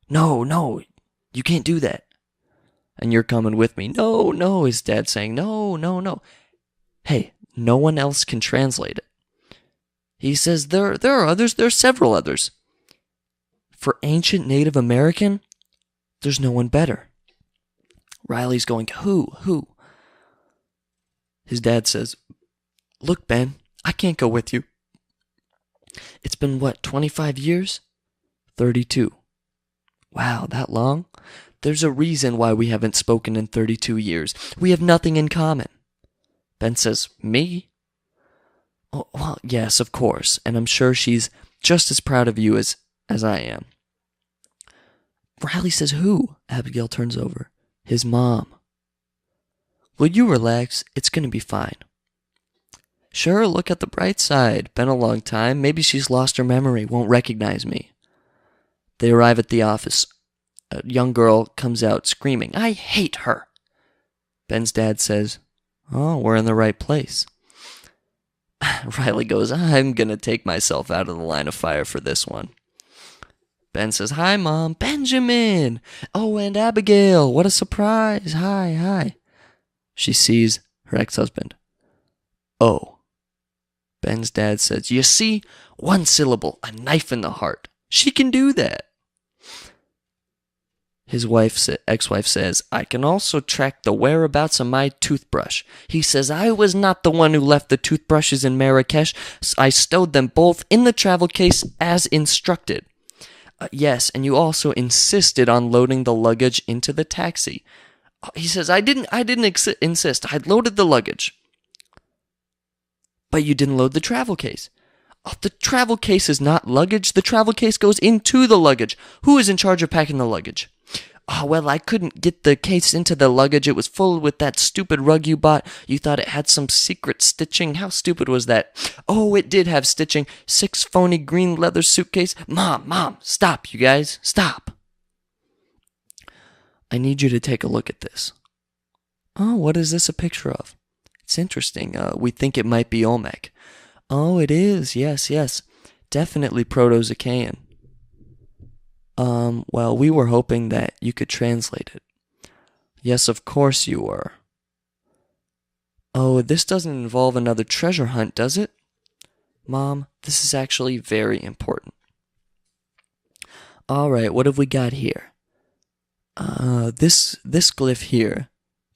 No, you can't do that. And you're coming with me. No, his dad's saying, no. Hey, no one else can translate it. He says, there are others, there are several others. For ancient Native American, there's no one better. Riley's going, who? His dad says, look, Ben, I can't go with you. It's been, 25 years? 32. Wow, that long? There's a reason why we haven't spoken in 32 years. We have nothing in common. Ben says, me? Oh, well, yes, of course, and I'm sure she's just as proud of you as I am. Riley says, who? Abigail turns over. His mom. Will you relax? It's going to be fine. Sure, look at the bright side. Been a long time. Maybe she's lost her memory, won't recognize me. They arrive at the office. A young girl comes out screaming, I hate her. Ben's dad says, oh, we're in the right place. Riley goes, I'm going to take myself out of the line of fire for this one. Ben says, hi, Mom. Benjamin. Oh, and Abigail. What a surprise. Hi. She sees her ex-husband. Oh. Ben's dad says, you see, one syllable, a knife in the heart. She can do that. His ex-wife says, I can also track the whereabouts of my toothbrush. He says, I was not the one who left the toothbrushes in Marrakesh. I stowed them both in the travel case as instructed. Yes, and you also insisted on loading the luggage into the taxi. He says, I didn't insist. I loaded the luggage. But you didn't load the travel case. Oh, the travel case is not luggage. The travel case goes into the luggage. Who is in charge of packing the luggage? Oh, well, I couldn't get the case into the luggage. It was full with that stupid rug you bought. You thought it had some secret stitching. How stupid was that? Oh, it did have stitching. 6 phony green leather suitcase. Mom, stop, you guys. Stop. I need you to take a look at this. Oh, what is this a picture of? It's interesting. We think it might be Olmec. Oh, it is. Yes. Definitely Proto-Zacchaean. Well, we were hoping that you could translate it. Yes, of course you were. Oh, this doesn't involve another treasure hunt, does it? Mom, this is actually very important. Alright, what have we got here? This glyph here,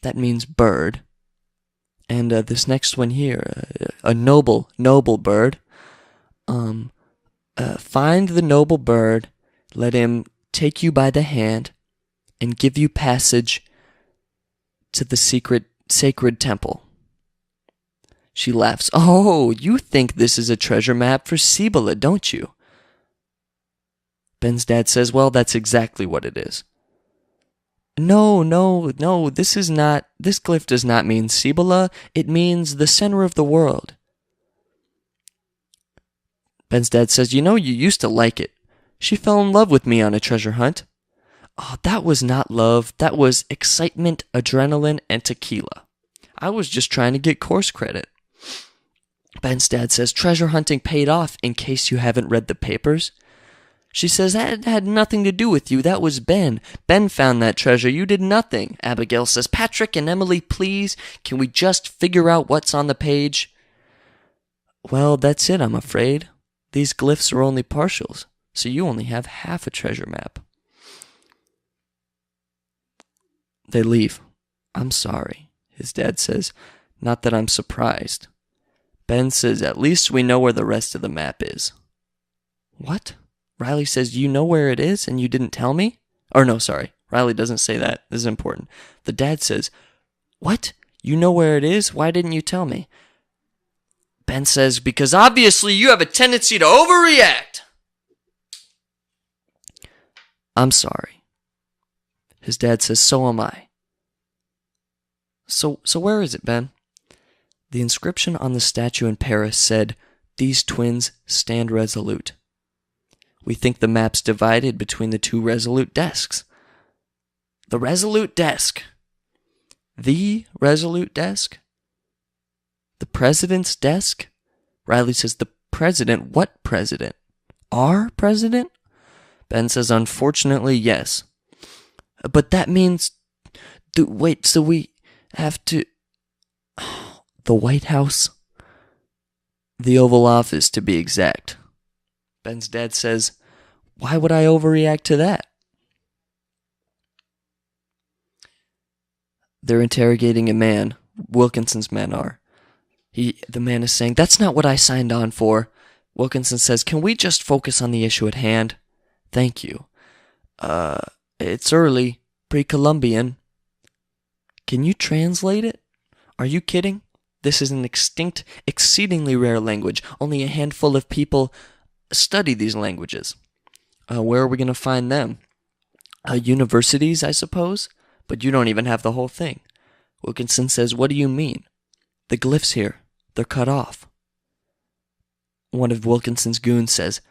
that means bird. And this next one here, a noble bird. Find the noble bird, let him take you by the hand, and give you passage to the sacred temple. She laughs. Oh, you think this is a treasure map for Cibola, don't you? Ben's dad says, well, that's exactly what it is. No, this glyph does not mean Cibola, it means the center of the world. Ben's dad says, you used to like it. She fell in love with me on a treasure hunt. Oh, that was not love, that was excitement, adrenaline, and tequila. I was just trying to get course credit. Ben's dad says, treasure hunting paid off in case you haven't read the papers. She says, that had nothing to do with you, that was Ben. Ben found that treasure, you did nothing. Abigail says, Patrick and Emily, please, can we just figure out what's on the page? Well, that's it, I'm afraid. These glyphs are only partials, so you only have half a treasure map. They leave. I'm sorry, his dad says. Not that I'm surprised. Ben says, at least we know where the rest of the map is. What? Riley says, you know where it is and you didn't tell me? Or no, sorry. Riley doesn't say that. This is important. The dad says, what? You know where it is? Why didn't you tell me? Ben says, because obviously you have a tendency to overreact. I'm sorry. His dad says, so am I. So where is it, Ben? The inscription on the statue in Paris said, These twins stand resolute. We think the map's divided between the two resolute desks. The resolute desk. The resolute desk? The president's desk? Riley says, the president? What president? Our president? Ben says, unfortunately, yes. But that means... Wait, so we have to... The White House? The Oval Office, to be exact. Ben's dad says, why would I overreact to that? They're interrogating a man. Wilkinson's men are. The man is saying, that's not what I signed on for. Wilkinson says, can we just focus on the issue at hand? Thank you. It's early. Pre-Columbian. Can you translate it? Are you kidding? This is an extinct, exceedingly rare language. Only a handful of people study these languages. Where are we going to find them? Universities, I suppose? But you don't even have the whole thing. Wilkinson says, what do you mean? The glyphs here, they're cut off. One of Wilkinson's goons says,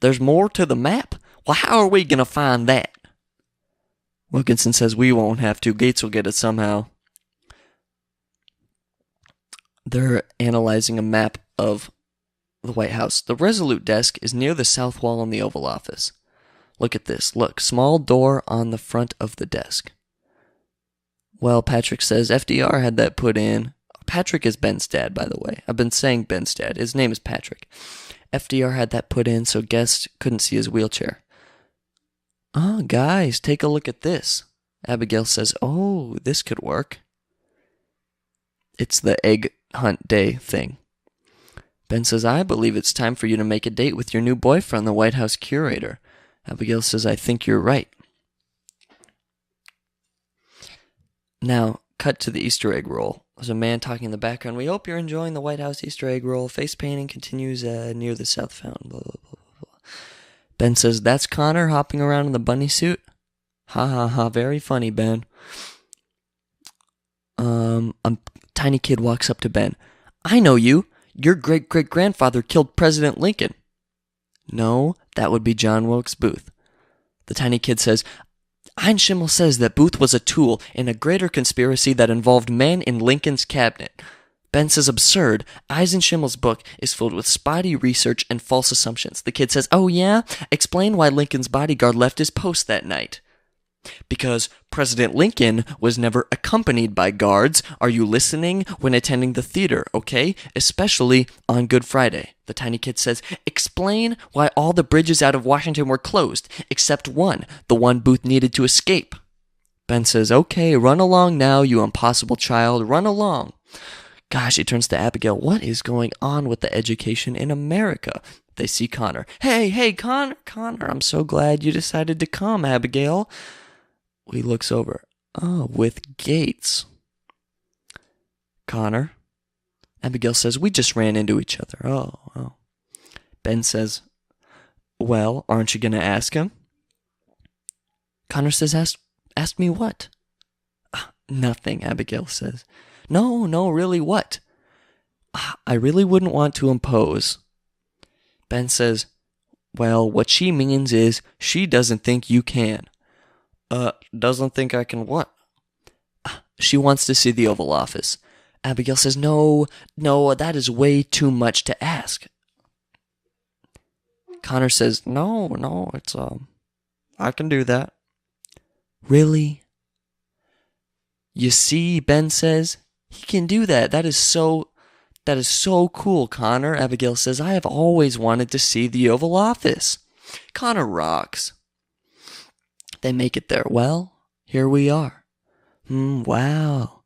there's more to the map? Well, how are we going to find that? Wilkinson says, we won't have to. Gates will get it somehow. They're analyzing a map of the White House. The Resolute desk is near the south wall in the Oval Office. Look at this. Look, small door on the front of the desk. Well, Patrick says FDR had that put in. Patrick is Ben's dad, by the way. I've been saying Ben's dad. His name is Patrick. FDR had that put in so guests couldn't see his wheelchair. Oh, guys, take a look at this. Abigail says, oh, this could work. It's the egg hunt day thing. Ben says, I believe it's time for you to make a date with your new boyfriend, the White House curator. Abigail says, I think you're right. Now, cut to the Easter egg roll. There's a man talking in the background. We hope you're enjoying the White House Easter egg roll. Face painting continues near the South Fountain. Blah, blah, blah, blah. Ben says, that's Connor hopping around in the bunny suit? Ha ha ha, very funny, Ben. A tiny kid walks up to Ben. I know you. Your great-great-grandfather killed President Lincoln. No, that would be John Wilkes Booth. The tiny kid says, Ein Schimmel says that Booth was a tool in a greater conspiracy that involved men in Lincoln's cabinet. Ben says, absurd. Eisenschimmel's book is filled with spotty research and false assumptions. The kid says, oh yeah? Explain why Lincoln's bodyguard left his post that night. Because President Lincoln was never accompanied by guards. Are you listening? When attending the theater, okay? Especially on Good Friday. The tiny kid says, explain why all the bridges out of Washington were closed, except one, the one Booth needed to escape. Ben says, okay, run along now, you impossible child, run along. Gosh, he turns to Abigail. What is going on with the education in America? They see Connor. Hey, Connor, I'm so glad you decided to come, Abigail. He looks over. Oh, with Gates. Connor. Abigail says, we just ran into each other. Oh. Ben says, well, aren't you going to ask him? Connor says, ask me what? Nothing, Abigail says. No, really, what? I really wouldn't want to impose. Ben says, well, what she means is she doesn't think you can. Doesn't think I can what? She wants to see the Oval Office. Abigail says, no, that is way too much to ask. Connor says, no, it's, I can do that. Really? You see, Ben says, he can do that. That is so cool, Connor. Abigail says, I have always wanted to see the Oval Office. Connor rocks. They make it there. Well, here we are. Wow.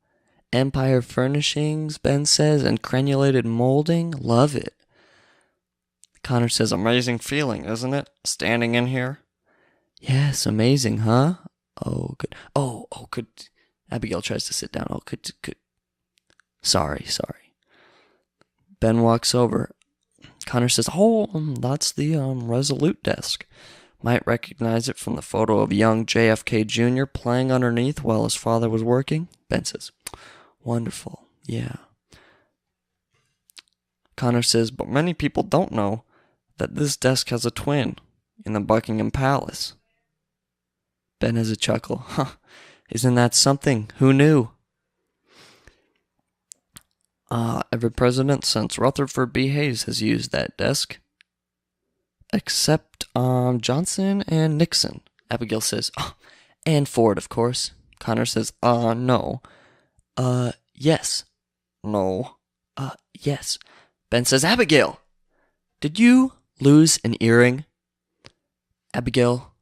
Empire furnishings, Ben says, and crenulated molding. Love it. Connor says, amazing feeling, isn't it? Standing in here. Yes, amazing, huh? Oh, good. Oh, good. Abigail tries to sit down. Oh, good. Sorry. Ben walks over. Connor says, oh, that's the Resolute desk. Might recognize it from the photo of young JFK Jr. playing underneath while his father was working. Ben says, wonderful, yeah. Connor says, but many people don't know that this desk has a twin in the Buckingham Palace. Ben has a chuckle. Huh, isn't that something? Who knew? Every president since Rutherford B. Hayes has used that desk. Except Johnson and Nixon. Abigail says, and Ford, of course. Connor says, no. Yes. No. Yes. Ben says, Abigail, did you lose an earring? Abigail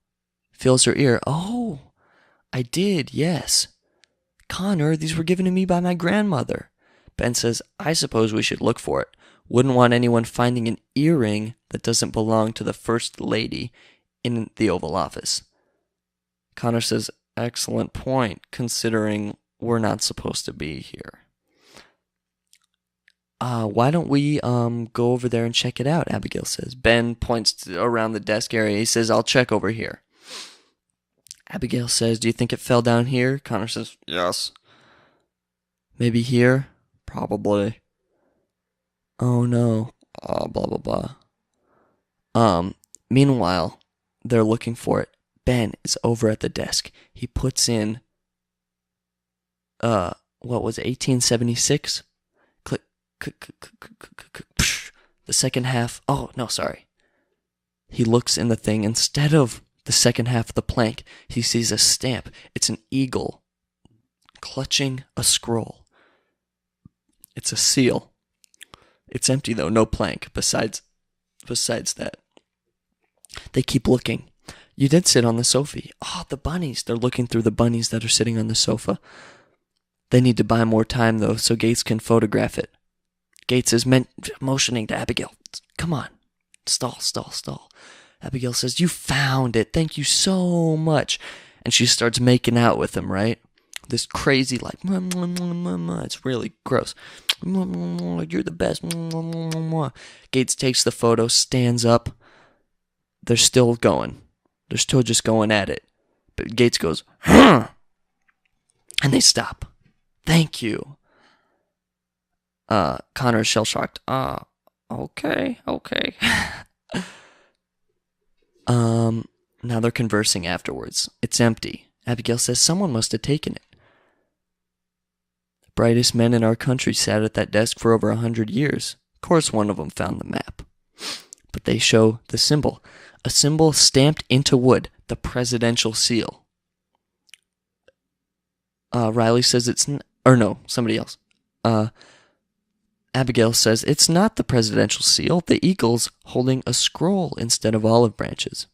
feels her ear. Oh, I did, yes. Connor, these were given to me by my grandmother. Ben says, I suppose we should look for it. Wouldn't want anyone finding an earring that doesn't belong to the First Lady in the Oval Office. Connor says, excellent point, considering we're not supposed to be here. Why don't we go over there and check it out, Abigail says. Ben points around the desk area. He says, I'll check over here. Abigail says, do you think it fell down here? Connor says, yes. Maybe here? Probably. Oh no. Blah, blah, blah. Meanwhile, they're looking for it. Ben is over at the desk. He puts in, what was it, 1876? Click, the second half. Oh, no, sorry. He looks in the thing. Instead of the second half of the plank, he sees a stamp. It's an eagle clutching a scroll. It's a seal. It's empty, though. No plank besides that. They keep looking. You did sit on the sofa. Oh, the bunnies. They're looking through the bunnies that are sitting on the sofa. They need to buy more time, though, so Gates can photograph it. Gates is motioning to Abigail. Come on. Stall. Abigail says, you found it. Thank you so much. And she starts making out with him, right? This crazy, like, it's really gross. You're the best. Gates takes the photo, stands up. They're still going. They're still just going at it. But Gates goes, huh! And they stop. Thank you. Connor is shell-shocked. Okay. Now they're conversing afterwards. It's empty. Abigail says someone must have taken it. The brightest men in our country sat at that desk for over 100 years. Of course one of them found the map. But they show the symbol. A symbol stamped into wood. The presidential seal. Riley says it's... somebody else. Abigail says it's not the presidential seal. The eagle's holding a scroll instead of olive branches.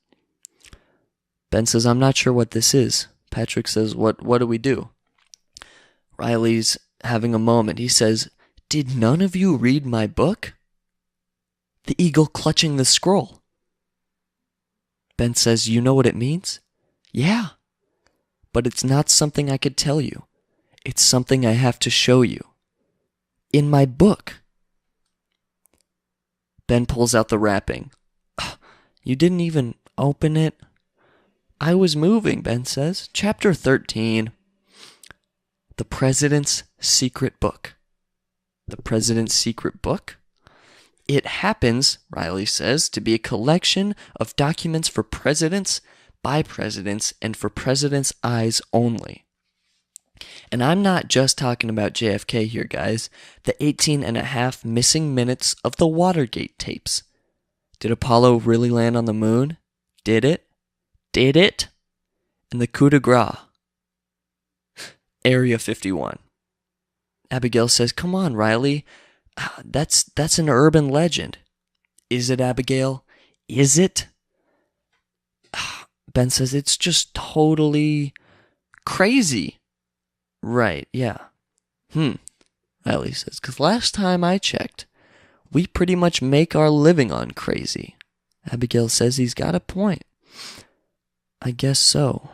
Ben says, I'm not sure what this is. Patrick says, what do we do? Riley's having a moment. He says, did none of you read my book? The eagle clutching the scroll. Ben says, you know what it means? Yeah. But it's not something I could tell you. It's something I have to show you. In my book. Ben pulls out the wrapping. You didn't even open it? I was moving, Ben says. Chapter 13. The President's Secret Book. The President's Secret Book? It happens, Riley says, to be a collection of documents for presidents, by presidents, and for presidents' eyes only. And I'm not just talking about JFK here, guys. The 18.5 missing minutes of the Watergate tapes. Did Apollo really land on the moon? Did it? Did it? And the coup de grace. Area 51. Abigail says, come on, Riley. That's an urban legend. Is it, Abigail? Is it? Ben says, it's just totally crazy. Right, yeah. Riley says, because last time I checked, we pretty much make our living on crazy. Abigail says he's got a point. I guess so.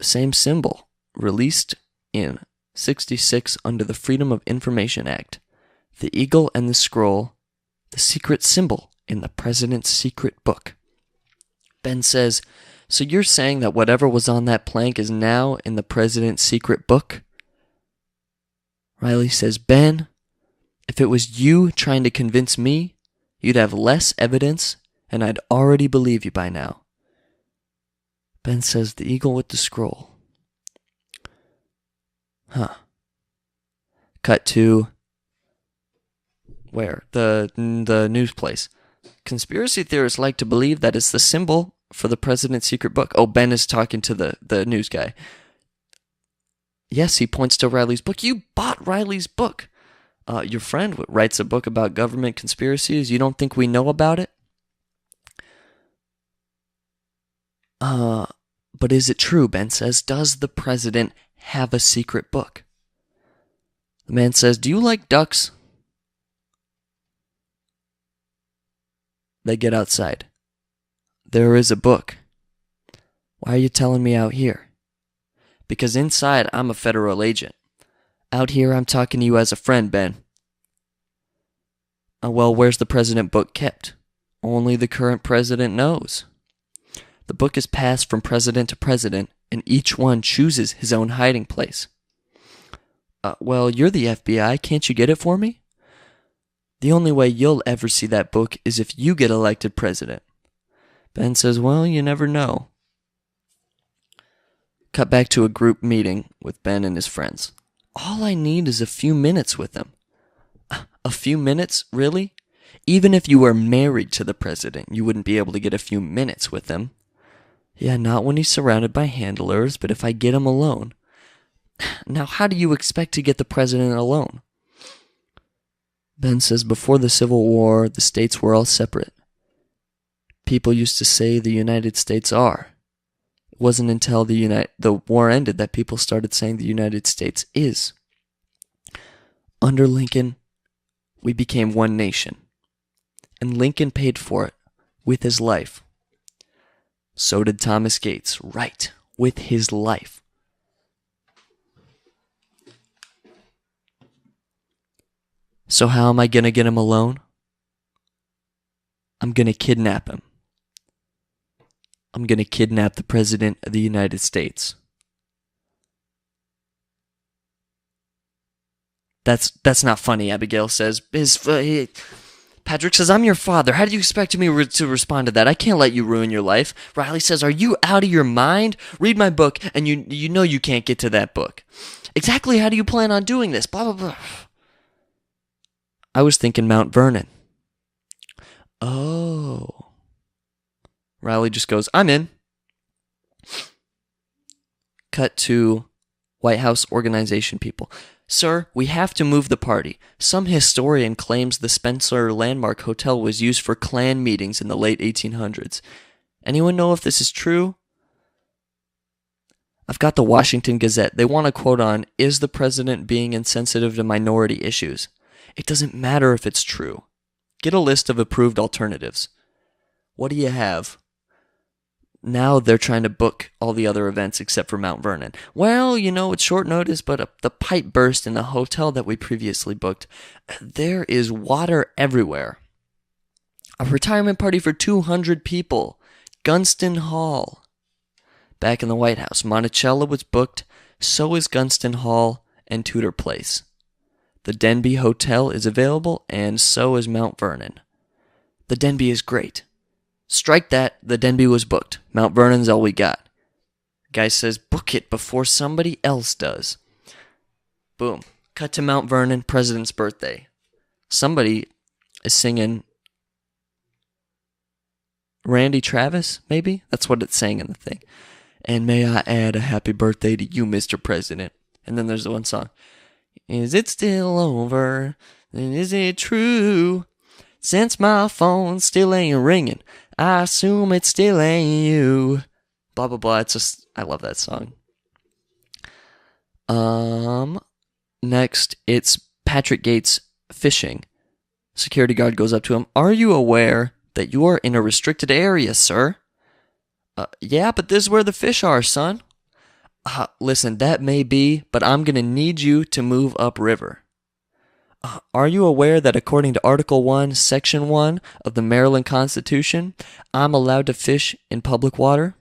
Same symbol, released in 1966 under the Freedom of Information Act. The eagle and the scroll, the secret symbol in the president's secret book. Ben says, so you're saying that whatever was on that plank is now in the president's secret book? Riley says, Ben, if it was you trying to convince me, you'd have less evidence, and I'd already believe you by now. Ben says, the eagle with the scroll. Huh. Cut to where? The news place. Conspiracy theorists like to believe that it's the symbol for the president's secret book. Oh, Ben is talking to the news guy. Yes, he points to Riley's book. You bought Riley's book. Your friend writes a book about government conspiracies. You don't think we know about it? But is it true, Ben says? Does the president have a secret book? The man says, do you like ducks? They get outside. There is a book. Why are you telling me out here? Because inside, I'm a federal agent. Out here, I'm talking to you as a friend, Ben. Well, where's the president book kept? Only the current president knows. The book is passed from president to president, and each one chooses his own hiding place. Well, you're the FBI. Can't you get it for me? The only way you'll ever see that book is if you get elected president. Ben says, well, you never know. Cut back to a group meeting with Ben and his friends. All I need is a few minutes with them. A few minutes? Really? Even if you were married to the president, you wouldn't be able to get a few minutes with him. Yeah, not when he's surrounded by handlers, but if I get him alone. Now, how do you expect to get the president alone? Ben says, before the Civil War, the states were all separate. People used to say the United States are. It wasn't until the war ended that people started saying the United States is. Under Lincoln, we became one nation. And Lincoln paid for it with his life. So did Thomas Gates, right, with his life. So how am I going to get him alone? I'm going to kidnap him. I'm going to kidnap the President of the United States. That's not funny, Abigail says. Patrick says, I'm your father. How do you expect me to respond to that? I can't let you ruin your life. Riley says, are you out of your mind? Read my book, and you know you can't get to that book. Exactly how do you plan on doing this? Blah, blah, blah. I was thinking Mount Vernon. Oh. Riley just goes, I'm in. Cut to White House organization people. Sir, we have to move the party. Some historian claims the Spencer Landmark Hotel was used for Klan meetings in the late 1800s. Anyone know if this is true? I've got the Washington Gazette. They want a quote on, is the president being insensitive to minority issues? It doesn't matter if it's true. Get a list of approved alternatives. What do you have? Now they're trying to book all the other events except for Mount Vernon. Well, it's short notice, but the pipe burst in the hotel that we previously booked. There is water everywhere. A retirement party for 200 people. Gunston Hall. Back in the White House, Monticello was booked. So is Gunston Hall and Tudor Place. The Denby Hotel is available, and so is Mount Vernon. The Denby is great. Strike that, the Denby was booked. Mount Vernon's all we got. Guy says, book it before somebody else does. Boom. Cut to Mount Vernon, President's birthday. Somebody is singing Randy Travis, maybe? That's what it's saying in the thing. And may I add a happy birthday to you, Mr. President. And then there's the one song. Is it still over? And is it true? Since my phone still ain't ringing, I assume it still ain't you. Blah, blah, blah. It's just, I love that song. Next, it's Patrick Gates fishing. Security guard goes up to him. Are you aware that you are in a restricted area, sir? Yeah, but this is where the fish are, son. Listen, that may be, but I'm going to need you to move upriver. Are you aware that according to Article 1, Section 1 of the Maryland Constitution, I'm allowed to fish in public water?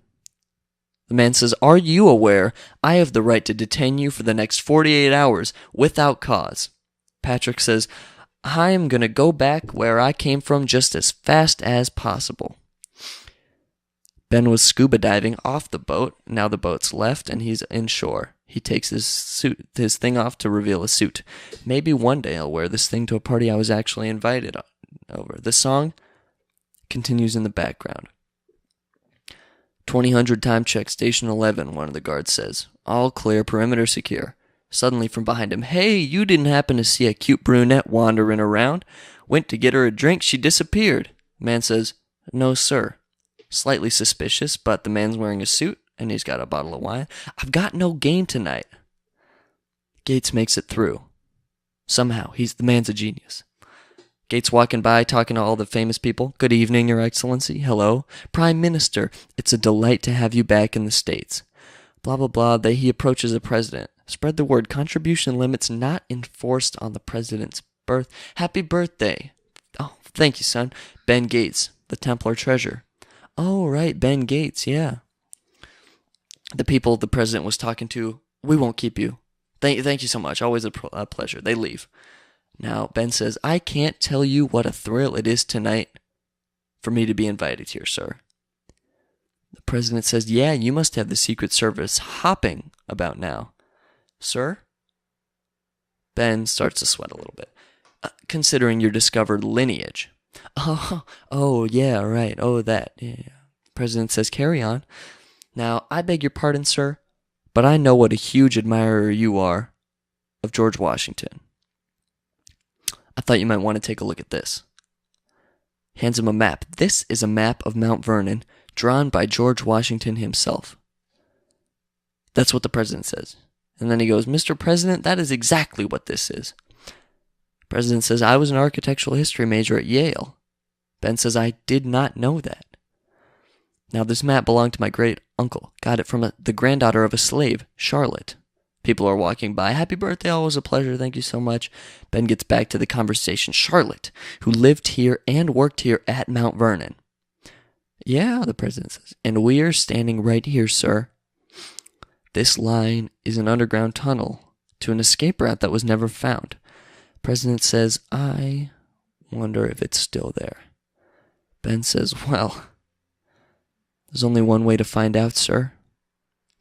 The man says, "Are you aware I have the right to detain you for the next 48 hours without cause?" Patrick says, "I am going to go back where I came from just as fast as possible." Ben was scuba diving off the boat. Now the boat's left and he's inshore. He takes his thing off to reveal a suit. "Maybe one day I'll wear this thing to a party I was actually invited over." The song continues in the background. 2000 time check, station 11, one of the guards says. "All clear, perimeter secure." Suddenly from behind him, "Hey, you didn't happen to see a cute brunette wandering around? Went to get her a drink, she disappeared." Man says, "No, sir." Slightly suspicious, but the man's wearing a suit and he's got a bottle of wine. "I've got no game tonight." Gates makes it through. Somehow, the man's a genius. Gates walking by, talking to all the famous people. "Good evening, Your Excellency. Hello. Prime Minister, it's a delight to have you back in the States." Blah, blah, blah. He approaches the president. "Spread the word. Contribution limits not enforced on the president's birth. Happy birthday." "Oh, thank you, son." "Ben Gates, the Templar treasurer." "Oh, right, Ben Gates, yeah." The people the president was talking to, "We won't keep you. Thank you so much. Always a pleasure." They leave. Now, Ben says, "I can't tell you what a thrill it is tonight for me to be invited here, sir." The president says, "Yeah, you must have the Secret Service hopping about now." "Sir?" Ben starts to sweat a little bit. "Considering your discovered lineage." Oh, yeah, right. Oh, that. Yeah. The president says, "Carry on." "Now, I beg your pardon, sir, but I know what a huge admirer you are of George Washington. I thought you might want to take a look at this." Hands him a map. "This is a map of Mount Vernon, drawn by George Washington himself." That's what the president says. And then he goes, "Mr. President, that is exactly what this is." The president says, "I was an architectural history major at Yale." Ben says, "I did not know that." "Now, this map belonged to my great uncle. Got it from the granddaughter of a slave, Charlotte." People are walking by. "Happy birthday, always a pleasure, thank you so much." Ben gets back to the conversation. "Charlotte, who lived here and worked here at Mount Vernon." "Yeah," the president says, "and we are standing right here, sir. This line is an underground tunnel to an escape route that was never found." The president says, "I wonder if it's still there." Ben says, "Well, there's only one way to find out, sir."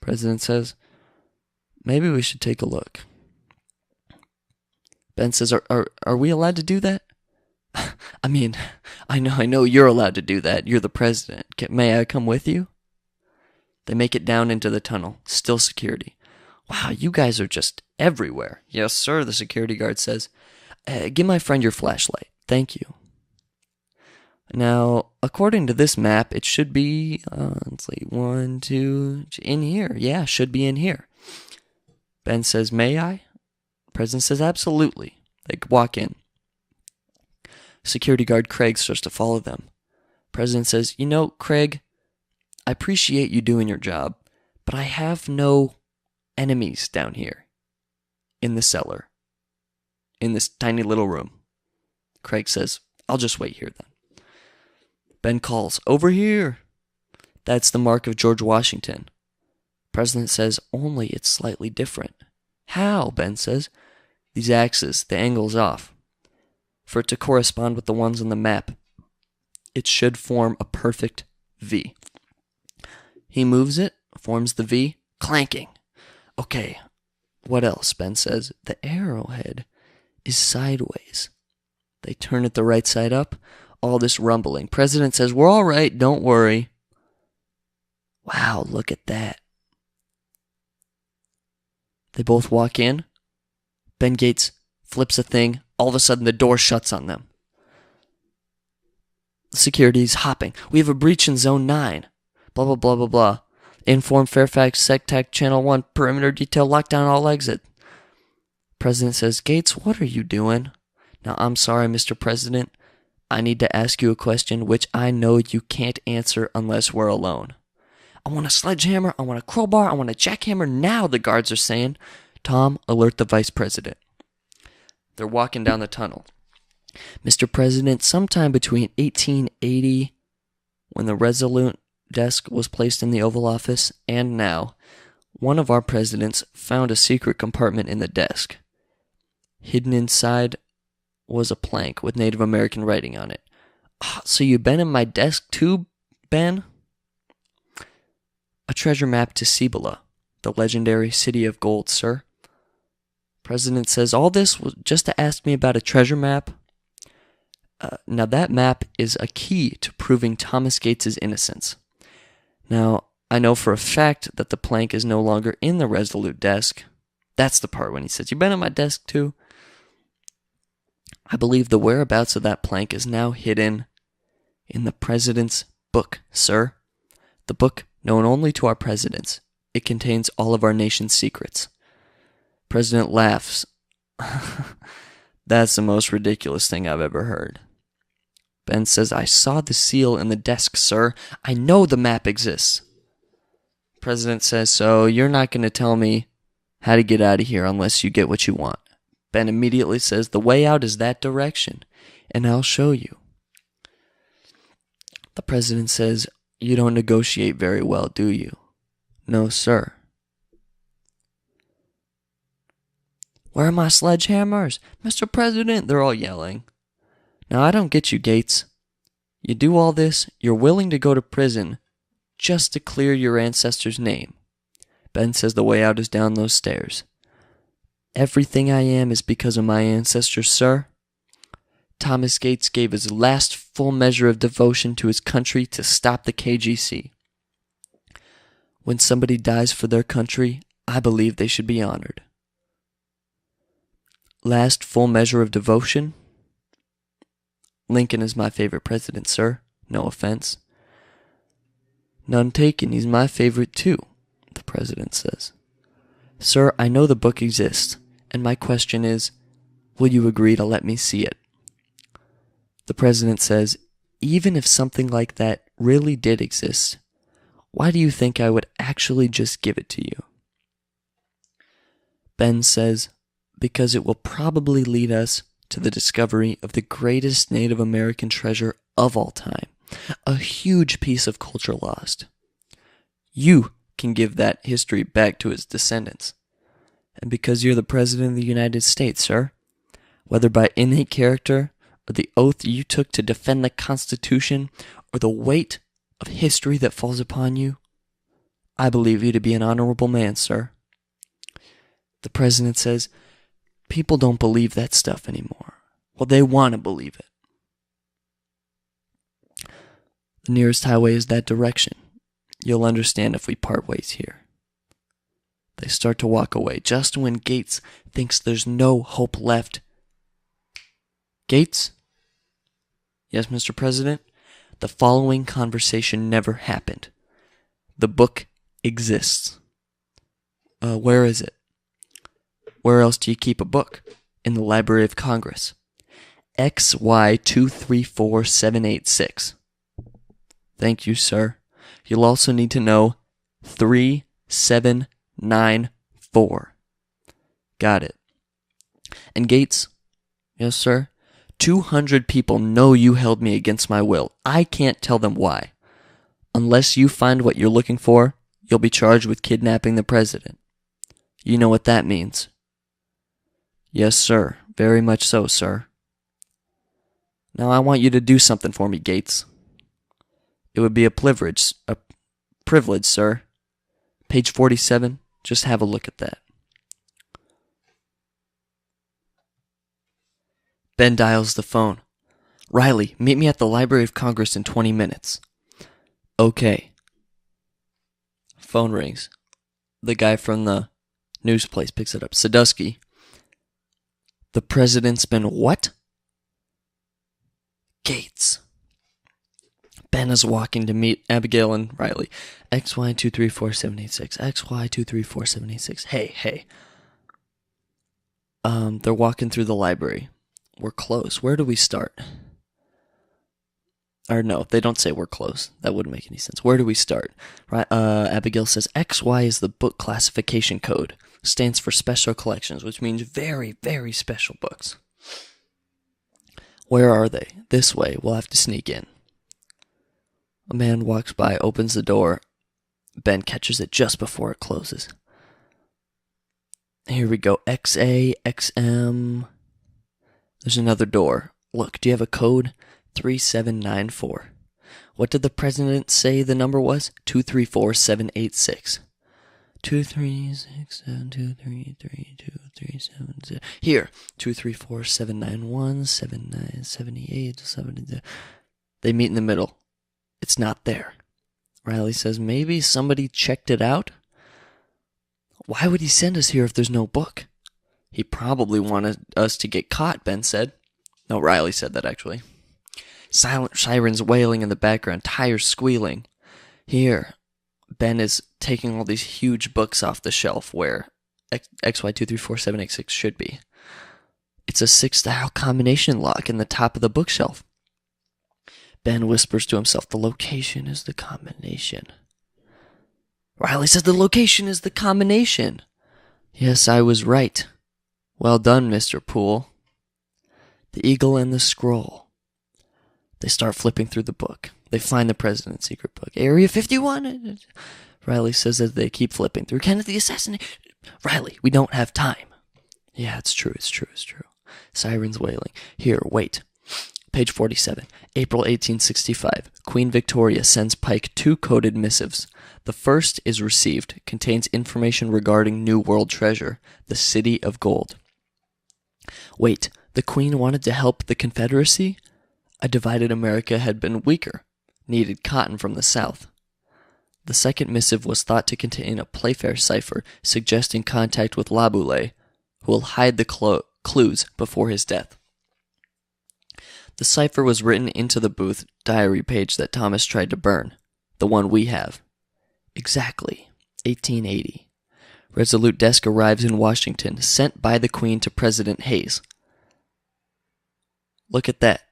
The president says, "Maybe we should take a look." Ben says, Are we allowed to do that?" I mean, I know you're allowed to do that. You're the president. May I come with you?" They make it down into the tunnel. Still security. "Wow, you guys are just everywhere." "Yes, sir," the security guard says. Give my friend your flashlight. Thank you." Now, according to this map, it should be, let's see, 1, 2, in here. Yeah, should be in here. Ben says, "May I?" The president says, "Absolutely." They walk in. Security guard Craig starts to follow them. President says, "You know, Craig, I appreciate you doing your job, but I have no enemies down here in the cellar, in this tiny little room." Craig says, "I'll just wait here then." Ben calls, "Over here." That's the mark of George Washington. President says, "Only it's slightly different." "How?" Ben says. "These axes, the angle's off. For it to correspond with the ones on the map, it should form a perfect V." He moves it, forms the V, clanking. "Okay, what else?" Ben says. "The arrowhead is sideways." They turn it the right side up. All this rumbling. President says, "We're all right, don't worry." Wow, look at that. They both walk in. Ben Gates flips a thing. All of a sudden, the door shuts on them. Security's hopping. "We have a breach in Zone 9. Blah, blah, blah, blah, blah. Inform Fairfax SecTac Channel 1. Perimeter detail. Lock down all exit." President says, "Gates, what are you doing?" "Now, I'm sorry, Mr. President. I need to ask you a question which I know you can't answer unless we're alone." "I want a sledgehammer. I want a crowbar. I want a jackhammer now," the guards are saying. "Tom, alert the vice president." They're walking down the tunnel. "Mr. President, sometime between 1880, when the Resolute desk was placed in the Oval Office, and now, one of our presidents found a secret compartment in the desk. Hidden inside was a plank with Native American writing on it. So you've been in my desk too, Ben? A treasure map to Cibola, the legendary city of gold, sir. President says, all this was just to ask me about a treasure map? Now that map is a key to proving Thomas Gates' innocence. Now, I know for a fact that the plank is no longer in the Resolute desk. That's the part when he says, you been on my desk too? I believe the whereabouts of that plank is now hidden in the president's book, sir. The book known only to our presidents. It contains all of our nation's secrets. President laughs. That's the most ridiculous thing I've ever heard. Ben says, I saw the seal in the desk, sir. I know the map exists. President says, so you're not going to tell me how to get out of here unless you get what you want. Ben immediately says, the way out is that direction, and I'll show you. The president says, you don't negotiate very well, do you? No, sir. Where are my sledgehammers? Mr. President, they're all yelling. Now, I don't get you, Gates. You do all this, you're willing to go to prison just to clear your ancestor's name. Ben says the way out is down those stairs. Everything I am is because of my ancestors, sir. Thomas Gates gave his last full measure of devotion to his country to stop the KGC. When somebody dies for their country, I believe they should be honored. Last full measure of devotion? Lincoln is my favorite president, sir. No offense. None taken, he's my favorite too, the president says. Sir, I know the book exists, and my question is, will you agree to let me see it? The president says, even if something like that really did exist, why do you think I would actually just give it to you? Ben says, because it will probably lead us to the discovery of the greatest Native American treasure of all time, a huge piece of culture lost. You can give that history back to its descendants. And because you're the President of the United States, sir, whether by innate character or the oath you took to defend the Constitution or the weight of history that falls upon you, I believe you to be an honorable man, sir. The President says, people don't believe that stuff anymore. Well, they want to believe it. The nearest highway is that direction. You'll understand if we part ways here. They start to walk away just when Gates thinks there's no hope left. Gates? Yes, Mr. President? The following conversation never happened. The book exists. Where is it? Where else do you keep a book? In the Library of Congress. XY234786. Thank you, sir. You'll also need to know 3794. Got it. And Gates? Yes, sir? 200 people know you held me against my will. I can't tell them why. Unless you find what you're looking for, you'll be charged with kidnapping the president. You know what that means. Yes, sir. Very much so, sir. Now I want you to do something for me, Gates. It would be a privilege, sir. Page 47, just have a look at that. Ben dials the phone. Riley, meet me at the Library of Congress in 20 minutes. Okay. Phone rings. The guy from the news place picks it up. Sadusky. The president's been what? Gates. Ben is walking to meet Abigail and Riley. XY234786. XY234786. Hey. They're walking through the library. We're close. Where do we start? Or no, they don't say we're close. That wouldn't make any sense. Where do we start? Right? Abigail says XY is the book classification code. Stands for special collections, which means very, very special books. Where are they? This way. We'll have to sneak in. A man walks by, opens the door. Ben catches it just before it closes. Here we go. XA, XM. There's another door. Look, do you have a code? 3794. What did the president say the number was? 234786. 23672332370. Here, 2347917977870. They meet in the middle. It's not there. Riley says, maybe somebody checked it out? Why would he send us here if there's no book? He probably wanted us to get caught, Ben said. No, Riley said that, actually. Silent sirens wailing in the background, tires squealing. Here, Ben is taking all these huge books off the shelf where XY234786 should be. It's a 6-dial combination lock in the top of the bookshelf. Ben whispers to himself, the location is the combination. Riley says the location is the combination. Yes, I was right. Well done, Mr. Poole. The Eagle and the Scroll. They start flipping through the book. They find the president's secret book. Area 51. Riley says as they keep flipping through. Kennedy assassination. Riley, we don't have time. Yeah, it's true. Sirens wailing. Here, wait. Page 47. April 1865. Queen Victoria sends Pike 2 coded missives. The first is received, contains information regarding New World treasure, the City of Gold. Wait, the Queen wanted to help the Confederacy? A divided America had been weaker, needed cotton from the South. The second missive was thought to contain a Playfair cipher suggesting contact with Laboulaye, who will hide the clues before his death. The cipher was written into the Booth diary page that Thomas tried to burn, the one we have. Exactly, 1880. Resolute desk arrives in Washington, sent by the Queen to President Hayes. Look at that.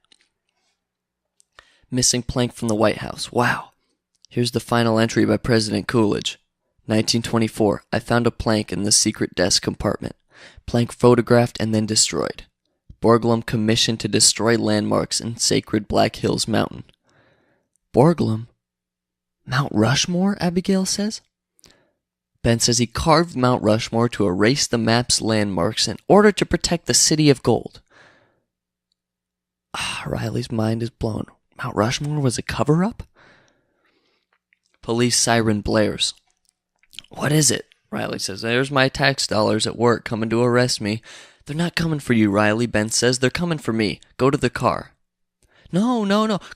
Missing plank from the White House. Wow. Here's the final entry by President Coolidge. 1924. I found a plank in the secret desk compartment. Plank photographed and then destroyed. Borglum commissioned to destroy landmarks in sacred Black Hills Mountain. Borglum? Mount Rushmore, Abigail says. Ben says he carved Mount Rushmore to erase the map's landmarks in order to protect the City of Gold. Riley's mind is blown. Mount Rushmore was a cover-up? Police siren blares. What is it? Riley says, there's my tax dollars at work coming to arrest me. They're not coming for you, Riley, Ben says. They're coming for me. Go to the car. No.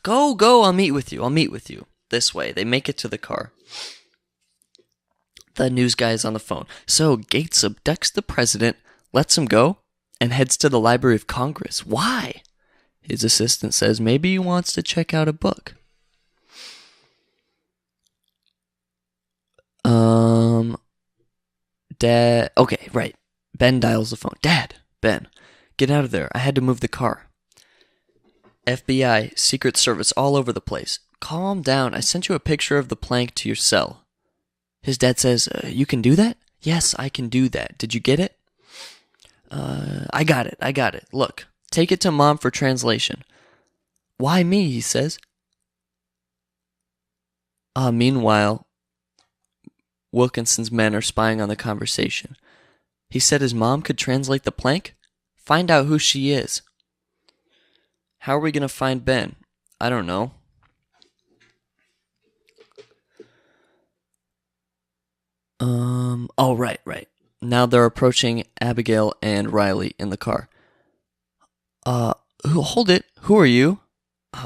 Go. I'll meet with you. This way. They make it to the car. The news guy is on the phone. So Gates abducts the president, lets him go, and heads to the Library of Congress. Why? His assistant says maybe he wants to check out a book. Dad. Okay, right. Ben dials the phone. Dad, Ben, get out of there. I had to move the car. FBI, Secret Service, all over the place. Calm down. I sent you a picture of the plank to your cell. His dad says, you can do that? Yes, I can do that. Did you get it? I got it. Look, take it to Mom for translation. Why me, he says. Meanwhile, Wilkinson's men are spying on the conversation. He said his mom could translate the plank? Find out who she is. How are we going to find Ben? I don't know. Oh, right. Now they're approaching Abigail and Riley in the car. Hold it. Who are you?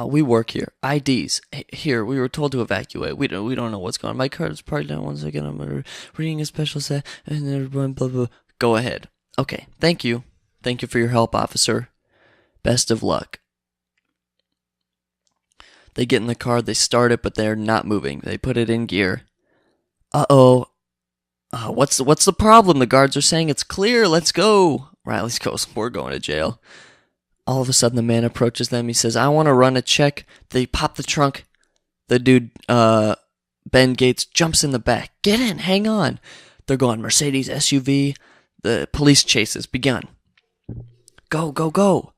We work here. IDs. Here, we were told to evacuate. We don't know what's going on. My car is parked down. 1 second. I'm reading a special set. And everyone, blah, blah. Go ahead. Okay. Thank you. Thank you for your help, officer. Best of luck. They get in the car. They start it, but they're not moving. They put it in gear. Uh-oh. What's the problem? The guards are saying it's clear. Let's go. Riley goes, we're going to jail. All of a sudden, the man approaches them. He says, I want to run a check. They pop the trunk. The dude, Ben Gates, jumps in the back. Get in. Hang on. They're going Mercedes SUV. The police chase has begun. Go.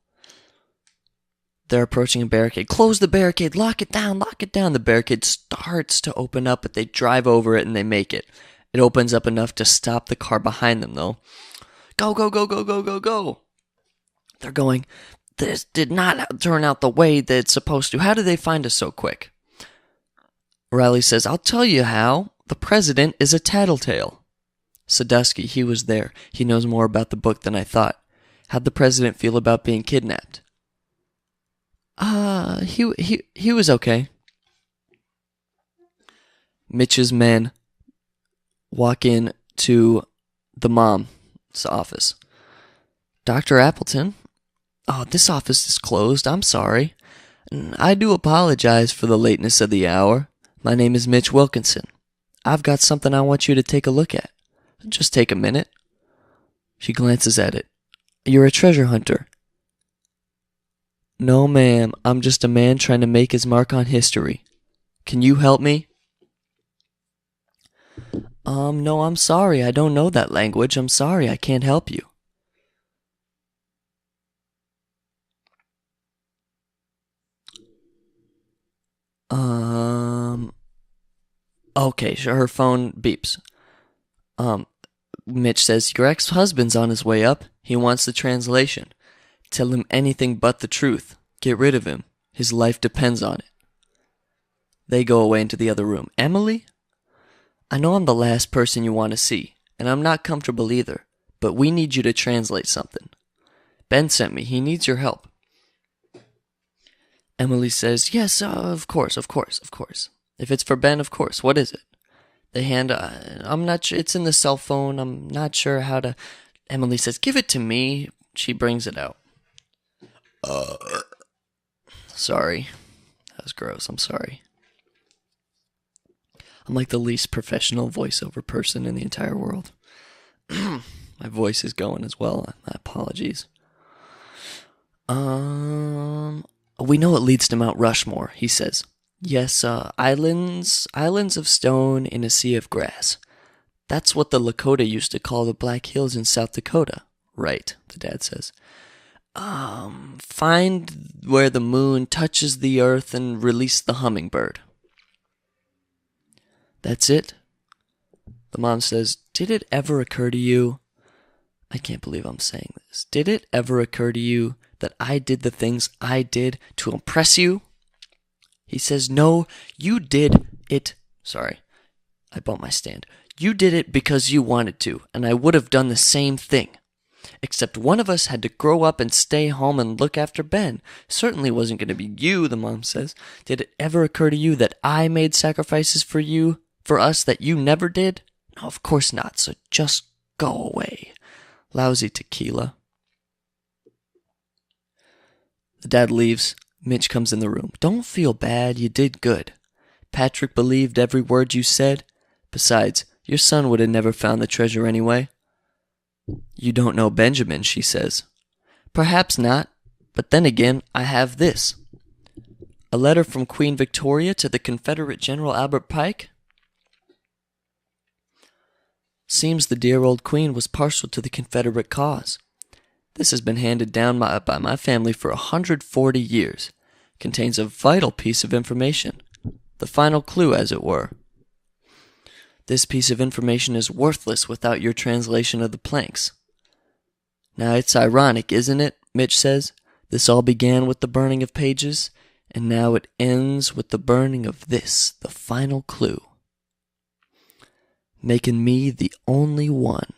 They're approaching a barricade. Close the barricade. Lock it down. Lock it down. The barricade starts to open up, but they drive over it and they make it. It opens up enough to stop the car behind them, though. Go, go, go, go, go, go, go. They're going, this did not turn out the way that it's supposed to. How did they find us so quick? Riley says, I'll tell you how. The president is a tattletale. Sadusky, he was there. He knows more about the book than I thought. How'd the president feel about being kidnapped? He was okay. Mitch's men walk in to the mom's office. Dr. Appleton, this office is closed. I'm sorry. I do apologize for the lateness of the hour. My name is Mitch Wilkinson. I've got something I want you to take a look at. Just take a minute. She glances at it. You're a treasure hunter. No, ma'am. I'm just a man trying to make his mark on history. Can you help me? No, I'm sorry. I don't know that language. I'm sorry. I can't help you. Okay, sure, her phone beeps. Mitch says, your ex-husband's on his way up. He wants the translation. Tell him anything but the truth. Get rid of him. His life depends on it. They go away into the other room. Emily? I know I'm the last person you want to see, and I'm not comfortable either, but we need you to translate something. Ben sent me. He needs your help. Emily says, yes, of course. If it's for Ben, of course. What is it? They hand, I'm not sure, it's in the cell phone. I'm not sure how to. Emily says, give it to me. She brings it out. Sorry. That was gross. I'm sorry. I'm like the least professional voiceover person in the entire world. My voice is going as well. My apologies. We know it leads to Mount Rushmore, he says. Yes, islands of stone in a sea of grass. That's what the Lakota used to call the Black Hills in South Dakota. Right, the dad says. Find where the moon touches the earth and release the hummingbird. That's it? The mom says, did it ever occur to you? I can't believe I'm saying this. Did it ever occur to you that I did the things I did to impress you? He says, no, you did it. Sorry, I bumped my stand. You did it because you wanted to, and I would have done the same thing. Except one of us had to grow up and stay home and look after Ben. Certainly wasn't going to be you, the mom says. Did it ever occur to you that I made sacrifices for us that you never did? No, of course not, so just go away. Lousy tequila. The dad leaves. Mitch comes in the room. Don't feel bad. You did good. Patrick believed every word you said. Besides, your son would have never found the treasure anyway. You don't know Benjamin, she says. Perhaps not, but then again, I have this. A letter from Queen Victoria to the Confederate General Albert Pike. Seems the dear old Queen was partial to the Confederate cause. This has been handed down by my family for 140 years. Contains a vital piece of information. The final clue, as it were. This piece of information is worthless without your translation of the planks. Now it's ironic, isn't it? Mitch says. This all began with the burning of pages, and now it ends with the burning of this, the final clue. Making me the only one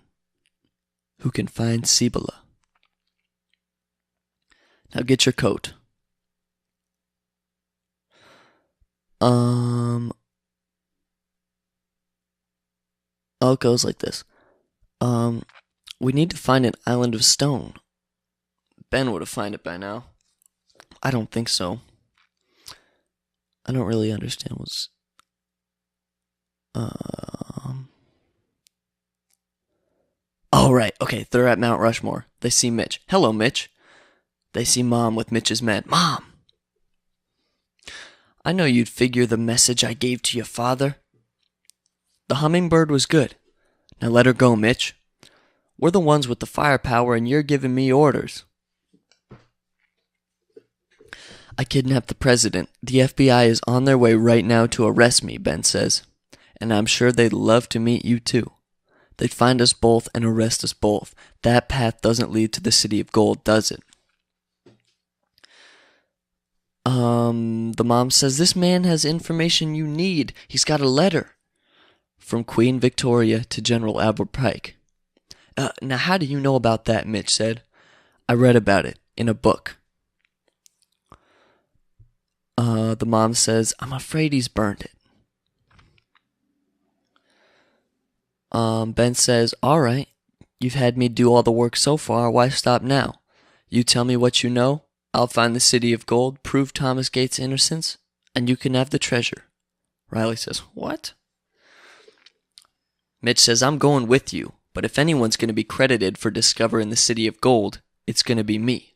who can find Cibola. Now get your coat. Oh, it goes like this. We need to find an island of stone. Ben would have found it by now. I don't think so. I don't really understand what's... Oh, right. Okay, they're at Mount Rushmore. They see Mitch. Hello, Mitch. They see Mom with Mitch's men. Mom! I know you'd figure the message I gave to your father. The hummingbird was good. Now let her go, Mitch. We're the ones with the firepower and you're giving me orders. I kidnapped the president. The FBI is on their way right now to arrest me, Ben says. And I'm sure they'd love to meet you too. They'd find us both and arrest us both. That path doesn't lead to the City of Gold, does it? The mom says, this man has information you need. He's got a letter from Queen Victoria to General Albert Pike. Now how do you know about that? Mitch said. I read about it in a book. The mom says, I'm afraid he's burned it. Ben says, all right, you've had me do all the work so far, why stop now? You tell me what you know, I'll find the City of Gold, prove Thomas Gates' innocence, and you can have the treasure. Riley says, what? Mitch says, I'm going with you, but if anyone's going to be credited for discovering the City of Gold, it's going to be me.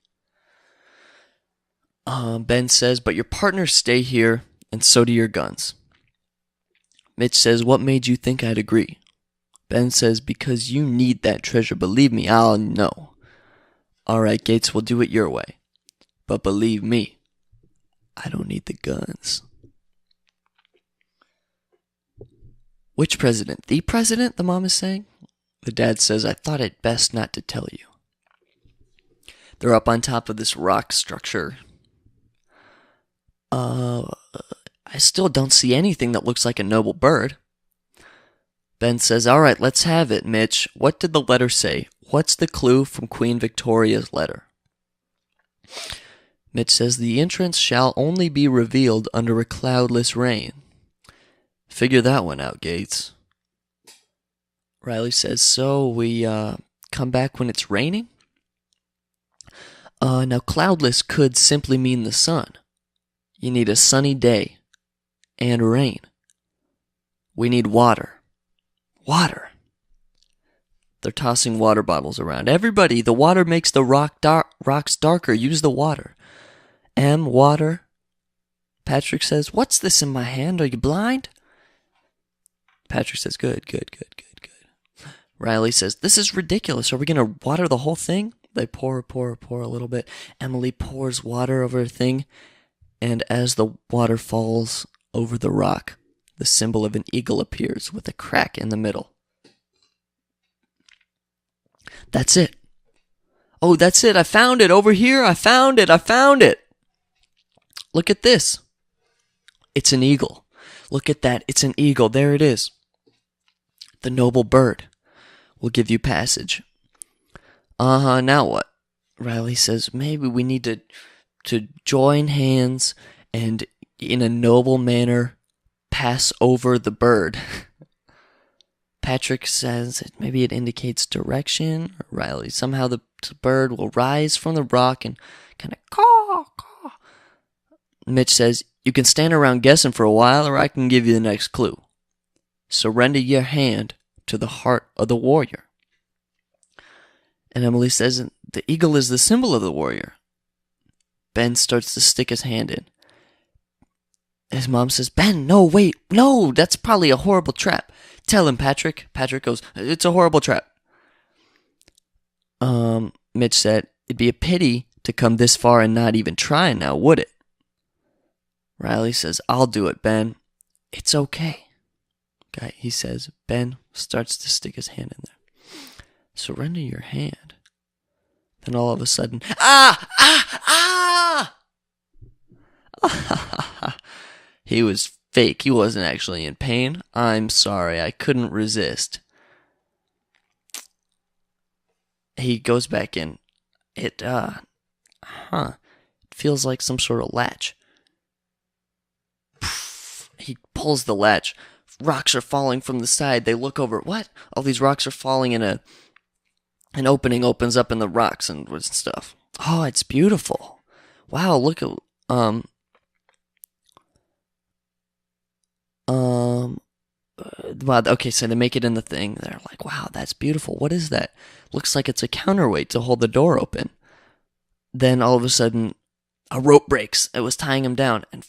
Ben says, but your partners stay here, and so do your guns. Mitch says, what made you think I'd agree? Ben says, because you need that treasure. Believe me, I'll know. Alright, Gates, we'll do it your way. But believe me, I don't need the guns. Which president? The president, the mom is saying? The dad says, I thought it best not to tell you. They're up on top of this rock structure. I still don't see anything that looks like a noble bird. Ben says, all right, let's have it, Mitch. What did the letter say? What's the clue from Queen Victoria's letter? Mitch says, the entrance shall only be revealed under a cloudless rain. Figure that one out, Gates. Riley says, so we come back when it's raining? Now cloudless could simply mean the sun. You need a sunny day and rain. We need water. Water. They're tossing water bottles around. Everybody, the water makes the rocks darker. Use the water. Water. Patrick says, what's this in my hand? Are you blind? Patrick says, good. Riley says, this is ridiculous. Are we going to water the whole thing? They pour a little bit. Emily pours water over a thing. And as the water falls over the rock, the symbol of an eagle appears with a crack in the middle. That's it. Oh, that's it. I found it over here. I found it. Look at this. It's an eagle. Look at that. It's an eagle. There it is. The noble bird will give you passage. Now what? Riley says, maybe we need to join hands and in a noble manner pass over the bird. Patrick says maybe it indicates direction. Riley, somehow the bird will rise from the rock and kind of caw. Mitch says, you can stand around guessing for a while or I can give you the next clue. Surrender your hand to the heart of the warrior. And Emily says, the eagle is the symbol of the warrior. Ben starts to stick his hand in. His mom says, Ben, no, wait, no, that's probably a horrible trap. Tell him, Patrick. Patrick goes, it's a horrible trap. Mitch said, it'd be a pity to come this far and not even try now, would it? Riley says, I'll do it, Ben. It's okay. Okay, he says. Ben starts to stick his hand in there. Surrender your hand. Then all of a sudden, He was fake. He wasn't actually in pain. I'm sorry. I couldn't resist. He goes back in. It feels like some sort of latch. He pulls the latch. Rocks are falling from the side. They look over. What? All these rocks are falling in an opening opens up in the rocks and stuff. Oh, it's beautiful. Wow, look at wow, okay, so they make it in the thing. They're like, wow, that's beautiful. What is that? Looks like it's a counterweight to hold the door open. Then all of a sudden, a rope breaks. It was tying him down, and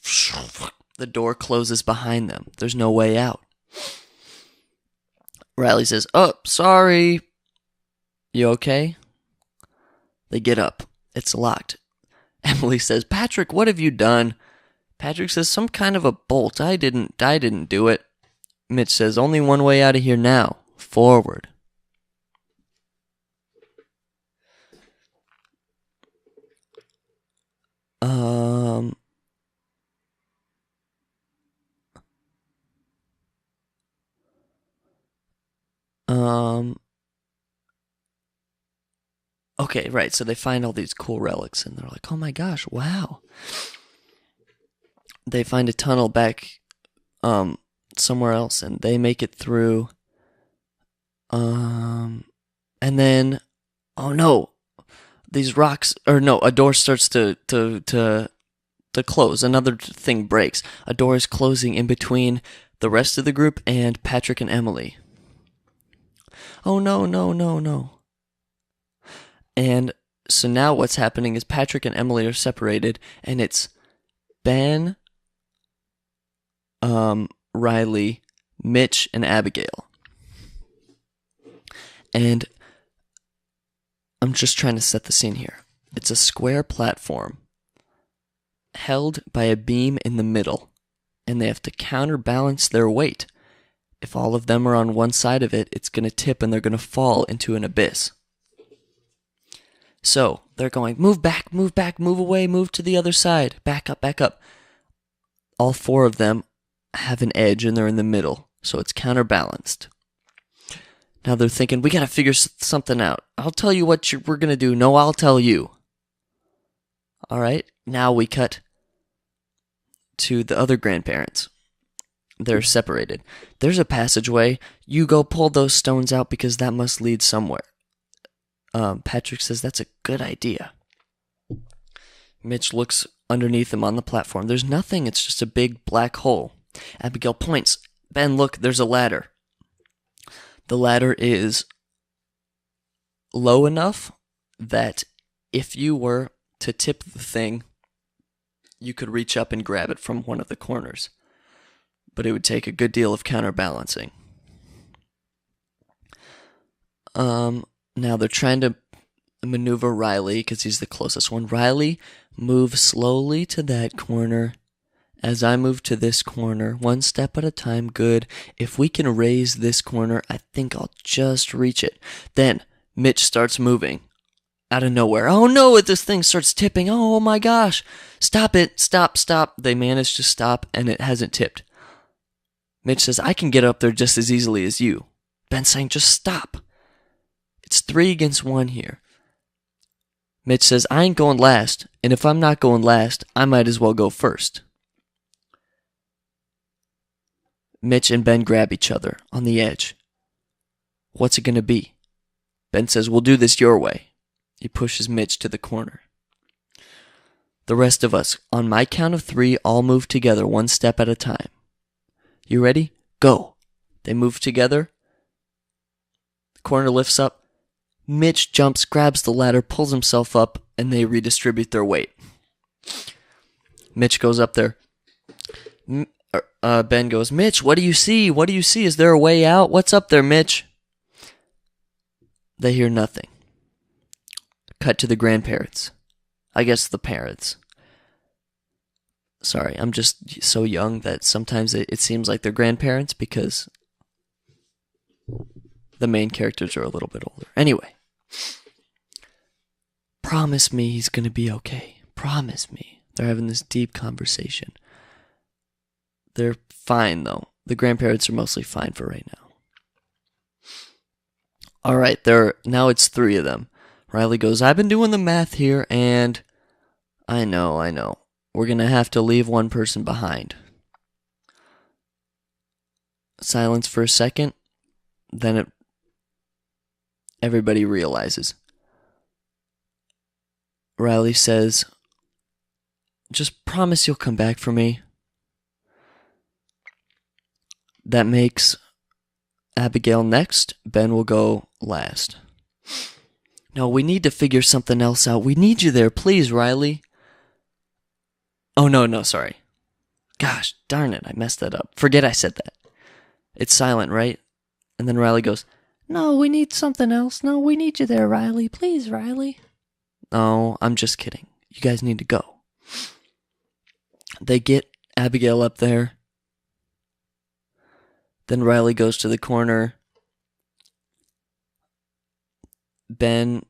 the door closes behind them. There's no way out. Riley says, oh, sorry. You okay? They get up. It's locked. Emily says, Patrick, what have you done? Patrick says, some kind of a bolt. I didn't do it. Mitch says, only one way out of here now. Forward. Okay, right, so they find all these cool relics, and they're like, oh my gosh, wow. They find a tunnel back, somewhere else, and they make it through, and then, oh no, these rocks, or no, a door starts to close, another thing breaks. A door is closing in between the rest of the group and Patrick and Emily. Oh no, no, no, no. And so now what's happening is Patrick and Emily are separated, and it's Ben, Riley, Mitch, and Abigail. And I'm just trying to set the scene here. It's a square platform held by a beam in the middle, and they have to counterbalance their weight. If all of them are on one side of it, it's going to tip and they're going to fall into an abyss. So they're going, move back, move away, move to the other side, back up, back up. All four of them have an edge and they're in the middle, so it's counterbalanced. Now they're thinking, we got to figure something out. I'll tell you what we're going to do. No, I'll tell you. All right, now we cut to the other grandparents. They're separated. There's a passageway. You go pull those stones out because that must lead somewhere. Patrick says that's a good idea. Mitch looks underneath him on the platform. There's nothing. It's just a big black hole. Abigail points. Ben, look, there's a ladder. The ladder is low enough that if you were to tip the thing, you could reach up and grab it from one of the corners. But it would take a good deal of counterbalancing. Now they're trying to maneuver Riley because he's the closest one. Riley, move slowly to that corner. As I move to this corner, one step at a time, good. If we can raise this corner, I think I'll just reach it. Then Mitch starts moving out of nowhere. Oh no, this thing starts tipping. Oh my gosh. Stop it. Stop. They manage to stop and it hasn't tipped. Mitch says, I can get up there just as easily as you. Ben's saying, just stop. It's 3 against 1 here. Mitch says, I ain't going last, and if I'm not going last, I might as well go first. Mitch and Ben grab each other on the edge. What's it going to be? Ben says, we'll do this your way. He pushes Mitch to the corner. The rest of us, on my count of 3, all move together 1 step at a time. You ready? Go. They move together. The corner lifts up. Mitch jumps, grabs the ladder, pulls himself up, and they redistribute their weight. Mitch goes up there. Ben goes, Mitch, what do you see? What do you see? Is there a way out? What's up there, Mitch? They hear nothing. Cut to the grandparents. I guess the parents. Sorry, I'm just so young that sometimes it seems like they're grandparents because the main characters are a little bit older. Anyway. Promise me he's going to be okay. Promise me. They're having this deep conversation. They're fine, though. The grandparents are mostly fine for right now. All right, now it's 3 of them. Riley goes, I've been doing the math here, and I know. We're going to have to leave one person behind. Silence for a second. Then everybody realizes. Riley says, just promise you'll come back for me. That makes Abigail next. Ben will go last. No, we need to figure something else out. We need you there, please, Riley. Oh, no, sorry. Gosh, darn it, I messed that up. Forget I said that. It's silent, right? And then Riley goes, no, we need something else. No, we need you there, Riley. Please, Riley. No, I'm just kidding. You guys need to go. They get Abigail up there. Then Riley goes to the corner. Ben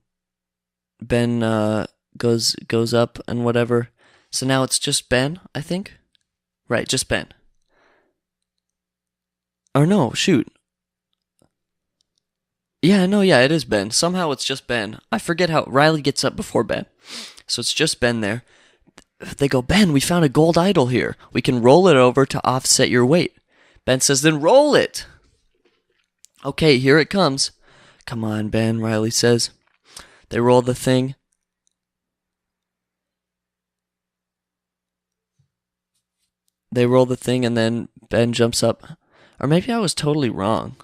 goes up and whatever. So now it's just Ben, I think. Right, just Ben. Or no, shoot. Yeah, no, yeah, it is Ben. Somehow it's just Ben. I forget how Riley gets up before Ben. So it's just Ben there. They go, Ben, we found a gold idol here. We can roll it over to offset your weight. Ben says, then roll it. Okay, here it comes. Come on, Ben, Riley says. They roll the thing. They roll the thing and then Ben jumps up. Or maybe I was totally wrong.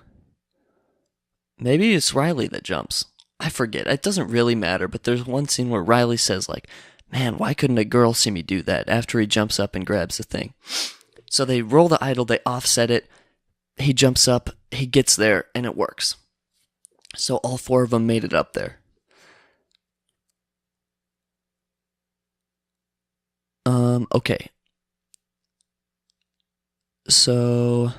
Maybe it's Riley that jumps. I forget. It doesn't really matter, but there's one scene where Riley says, like, man, why couldn't a girl see me do that after he jumps up and grabs the thing? So they roll the idol, they offset it. He jumps up, he gets there, and it works. So all four of them made it up there. Okay. So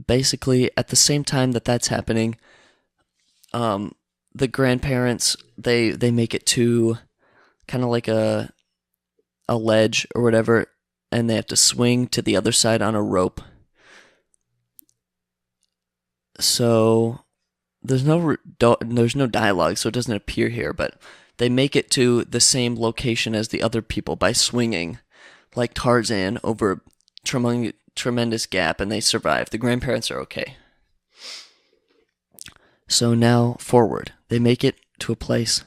basically, at the same time that that's happening, the grandparents, they make it to kind of like a ledge or whatever, and they have to swing to the other side on a rope. So there's no dialogue, so it doesn't appear here, but they make it to the same location as the other people by swinging like Tarzan over a tremendous gap, and they survive. The grandparents are okay. So now forward. They make it to a place.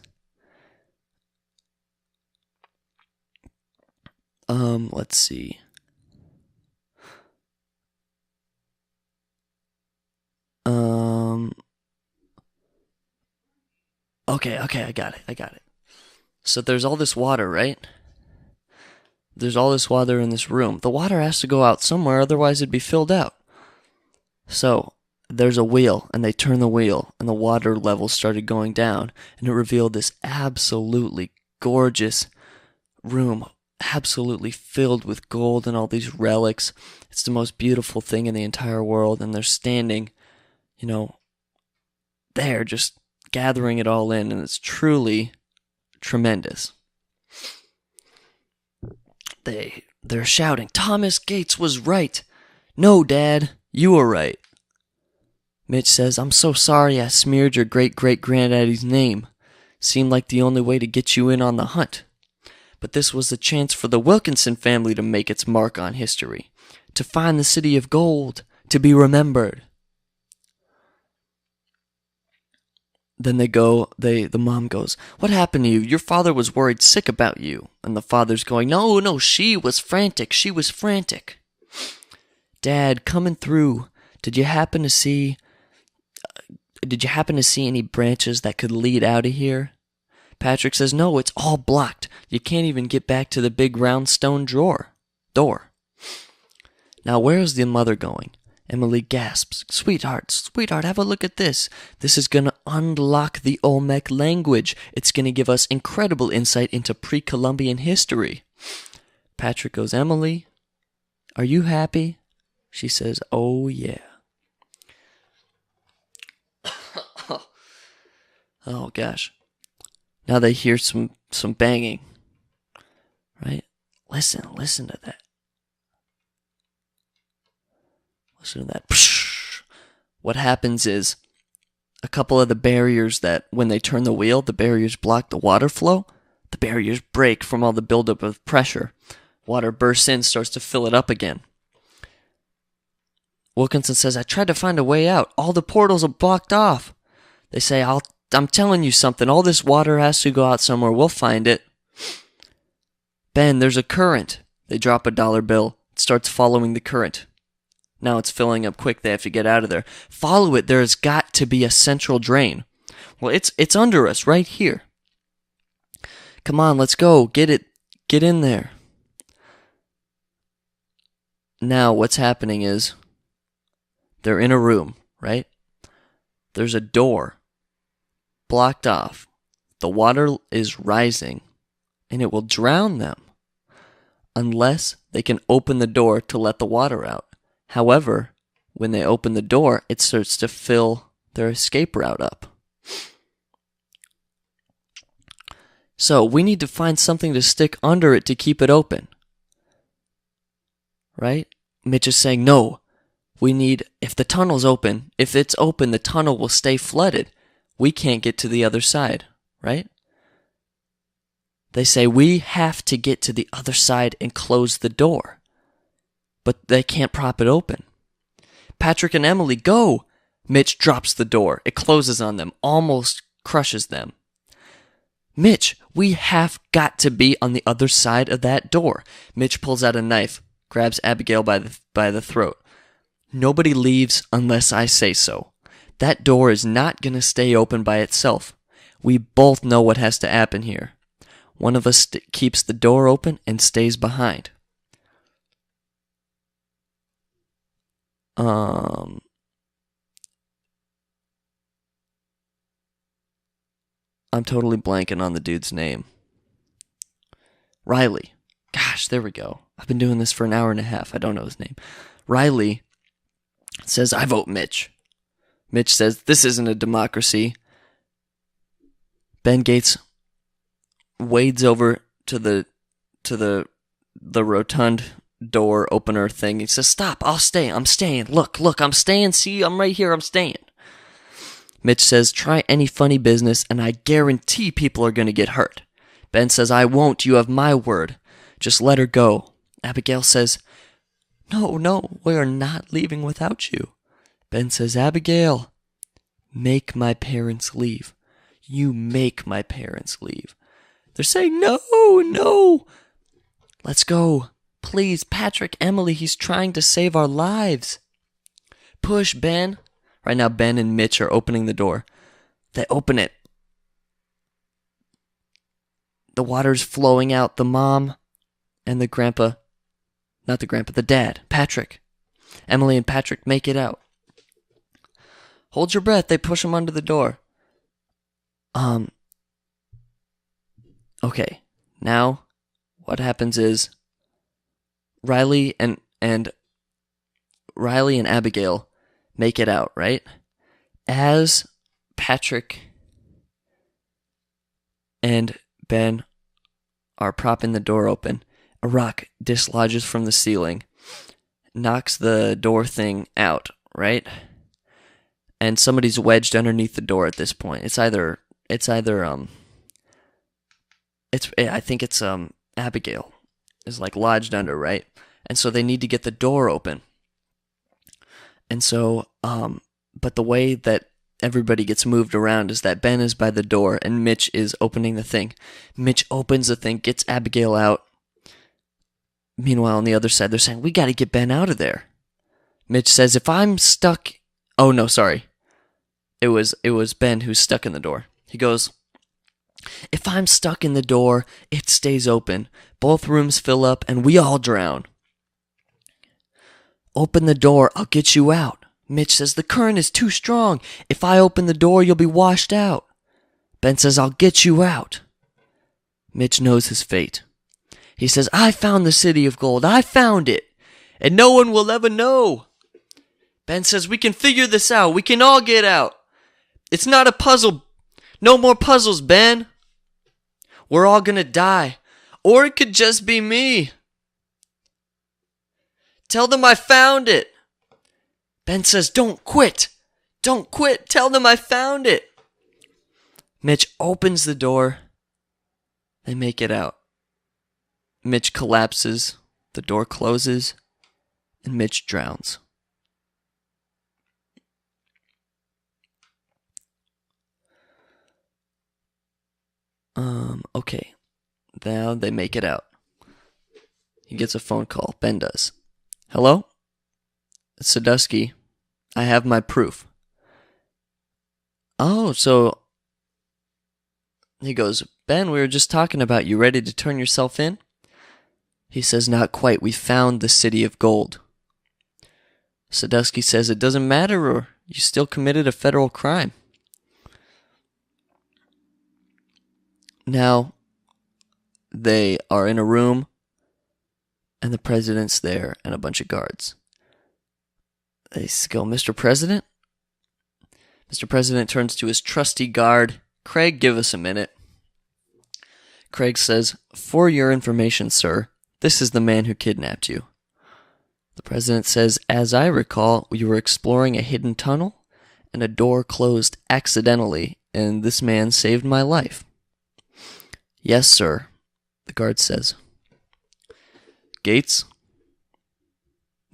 Let's see. Okay, I got it. So there's all this water, right? There's all this water in this room. The water has to go out somewhere, otherwise it'd be filled out. So there's a wheel, and they turn the wheel, and the water level started going down, and it revealed this absolutely gorgeous room, absolutely filled with gold and all these relics. It's the most beautiful thing in the entire world, and they're standing, there just gathering it all in, and it's truly tremendous. They're shouting, Thomas Gates was right. No, Dad, you were right. Mitch says, I'm so sorry I smeared your great-great-granddaddy's name. Seemed like the only way to get you in on the hunt. But this was the chance for the Wilkinson family to make its mark on history. To find the city of gold. To be remembered. Then the mom goes, what happened to you? Your father was worried sick about you. And the father's going, no, she was frantic. Dad, coming through, did you happen to see any branches that could lead out of here? Patrick says, no, it's all blocked. You can't even get back to the big round stone door. Now where's the mother going? Emily gasps, Sweetheart, have a look at this. This is going to unlock the Olmec language. It's going to give us incredible insight into pre-Columbian history. Patrick goes, Emily, are you happy? She says, oh yeah. Oh gosh. Now they hear some banging. Right? Listen to that. Listen to that. What happens is a couple of the barriers that when they turn the wheel, the barriers block the water flow. The barriers break from all the buildup of pressure. Water bursts in, starts to fill it up again. Wilkinson says, I tried to find a way out. All the portals are blocked off. They say, I'm telling you something. All this water has to go out somewhere. We'll find it. Ben, there's a current. They drop a dollar bill. It starts following the current. Now it's filling up quick. They have to get out of there. Follow it. There's got to be a central drain. Well, it's under us right here. Come on, let's go. Get it. Get in there. Now what's happening is they're in a room, right? There's a door blocked off. The water is rising, and it will drown them unless they can open the door to let the water out. However, when they open the door, it starts to fill their escape route up. So we need to find something to stick under it to keep it open. Right? Mitch is saying, no, we need, if the tunnel's open, if it's open, the tunnel will stay flooded. We can't get to the other side, right? They say, we have to get to the other side and close the door. But they can't prop it open. Patrick and Emily, go! Mitch drops the door. It closes on them, almost crushes them. Mitch, we have got to be on the other side of that door. Mitch pulls out a knife, grabs Abigail by the throat. Nobody leaves unless I say so. That door is not going to stay open by itself. We both know what has to happen here. One of us keeps the door open and stays behind. I'm totally blanking on the dude's name. Riley. Gosh, there we go. I've been doing this for an hour and a half. I don't know his name. Riley says, I vote Mitch. Mitch says, this isn't a democracy. Ben Gates wades over to the rotund door opener thing. He says, stop, I'll stay. I'm staying. Look, I'm staying. See, I'm right here. I'm staying. Mitch says, try any funny business, and I guarantee people are going to get hurt. Ben says, I won't. You have my word. Just let her go. Abigail says, no, we are not leaving without you. Ben says, Abigail, make my parents leave. You make my parents leave. They're saying, no. Let's go. Please, Patrick, Emily, he's trying to save our lives. Push, Ben. Right now, Ben and Mitch are opening the door. They open it. The water's flowing out. The mom and the grandpa, not the grandpa, the dad, Patrick. Emily and Patrick make it out. Hold your breath. They push him under the door. Okay. Now, what happens is Riley and Abigail make it out, right? As Patrick and Ben are propping the door open, a rock dislodges from the ceiling, knocks the door thing out, right? And somebody's wedged underneath the door at this point. I think it's Abigail is like lodged under, right? And so they need to get the door open. And so, but the way that everybody gets moved around is that Ben is by the door and Mitch is opening the thing. Mitch opens the thing, gets Abigail out. Meanwhile, on the other side, they're saying, we got to get Ben out of there. Mitch says, if I'm stuck... Oh, no, sorry. It was Ben who's stuck in the door. He goes, if I'm stuck in the door, it stays open. Both rooms fill up and we all drown. Open the door, I'll get you out. Mitch says, the current is too strong. If I open the door, you'll be washed out. Ben says, I'll get you out. Mitch knows his fate. He says, I found the city of gold. I found it. And no one will ever know. Ben says, we can figure this out. We can all get out. It's not a puzzle. No more puzzles, Ben. We're all gonna die. Or it could just be me. Tell them I found it. Ben says, don't quit. Don't quit. Tell them I found it. Mitch opens the door. They make it out. Mitch collapses. The door closes. And Mitch drowns. Okay. Now they make it out. He gets a phone call. Ben does. Hello? It's Sadusky. I have my proof. Oh, so... He goes, Ben, we were just talking about you. Ready to turn yourself in? He says, not quite. We found the city of gold. Sadusky says, it doesn't matter, or you still committed a federal crime. Now, they are in a room, and the president's there and a bunch of guards. They go, Mr. President? Mr. President turns to his trusty guard. Craig, give us a minute. Craig says, for your information, sir, this is the man who kidnapped you. The president says, as I recall, you were exploring a hidden tunnel, and a door closed accidentally, and this man saved my life. Yes, sir, the guard says. Gates?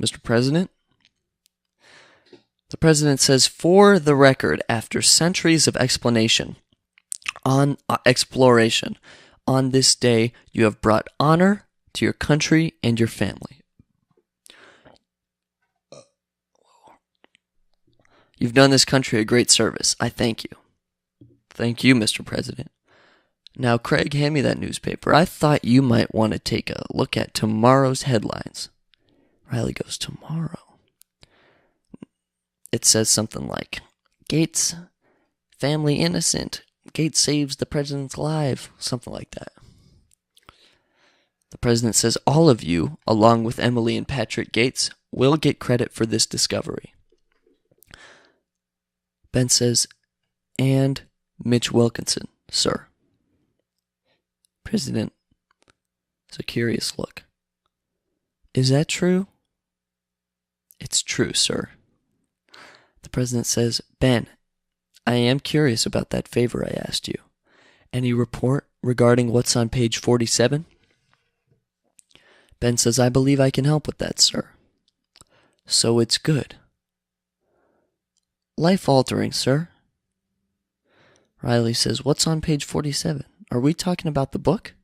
Mr. President? The president says, for the record, after centuries of exploration, exploration, on this day you have brought honor to your country and your family. You've done this country a great service. I thank you. Thank you, Mr. President. Now, Craig, hand me that newspaper. I thought you might want to take a look at tomorrow's headlines. Riley goes, tomorrow? It says something like, Gates, family innocent. Gates saves the president's life. Something like that. The president says, all of you, along with Emily and Patrick Gates, will get credit for this discovery. Ben says, and Mitch Wilkinson, sir. President, it's a curious look. Is that true? It's true, sir. The president says, Ben, I am curious about that favor I asked you. Any report regarding what's on page 47? Ben says, I believe I can help with that, sir. So it's good. Life-altering, sir. Riley says, what's on page 47? Are we talking about the book?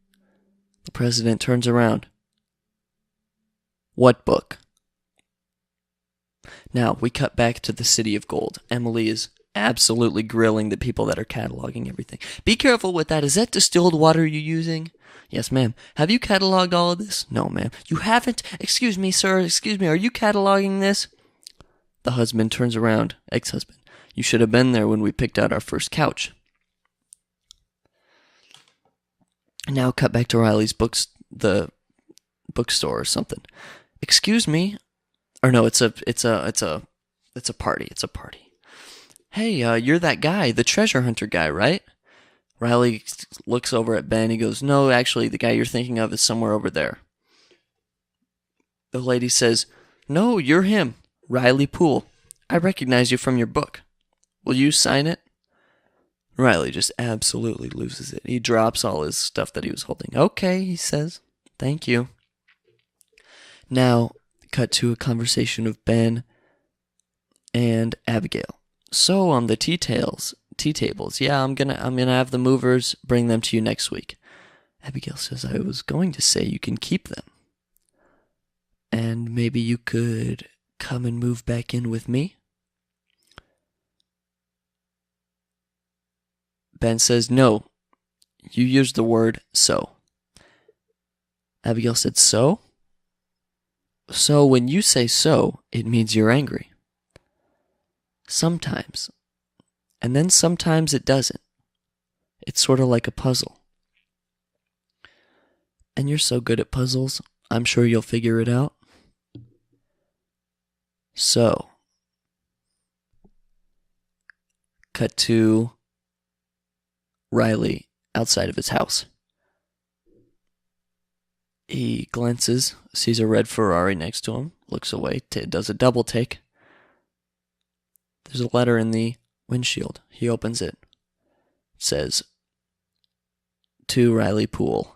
The president turns around. What book? Now, we cut back to the City of Gold. Emily is absolutely grilling the people that are cataloging everything. Be careful with that. Is that distilled water you're using? Yes, ma'am. Have you cataloged all of this? No, ma'am. You haven't? Excuse me, sir. Excuse me. Are you cataloging this? The husband turns around. Ex-husband. You should have been there when we picked out our first couch. Now cut back to Riley's books, the bookstore or something. Excuse me. Or no, it's a party. It's a party. Hey, you're that guy, the treasure hunter guy, right? Riley looks over at Ben. He goes, no, actually, the guy you're thinking of is somewhere over there. The lady says, no, you're him, Riley Poole. I recognize you from your book. Will you sign it? Riley just absolutely loses it. He drops all his stuff that he was holding. Okay, he says. Thank you. Now, cut to a conversation of Ben and Abigail. So on the tea tables, yeah, I'm gonna have the movers bring them to you next week. Abigail says, I was going to say you can keep them. And maybe you could come and move back in with me? Ben says, no, you used the word so. Abigail said, so? So when you say so, it means you're angry. Sometimes. And then sometimes it doesn't. It's sort of like a puzzle. And you're so good at puzzles, I'm sure you'll figure it out. So, cut to Riley outside of his house. He glances, sees a red Ferrari next to him, looks away, does a double take. There's a letter in the windshield. He opens it. It says, to Riley Poole.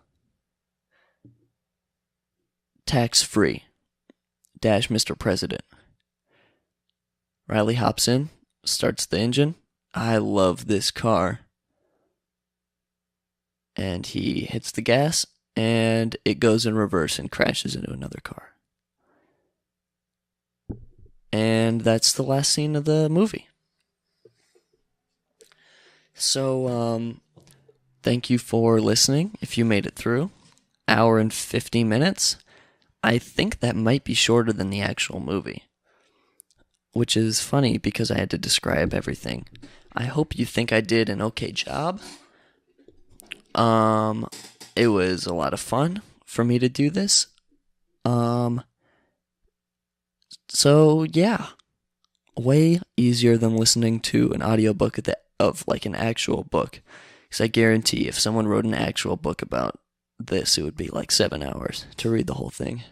Tax-free. Dash Mr. President. Riley hops in, starts the engine. I love this car. And he hits the gas, and it goes in reverse and crashes into another car. And that's the last scene of the movie. So, thank you for listening, if you made it through. Hour and 50 minutes. I think that might be shorter than the actual movie. Which is funny, because I had to describe everything. I hope you think I did an okay job. It was a lot of fun for me to do this. Um, so yeah, way easier than listening to an audiobook of like an actual book. Because I guarantee if someone wrote an actual book about this, it would be like 7 hours to read the whole thing.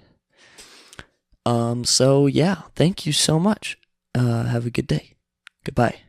So yeah, thank you so much. Have a good day. Goodbye.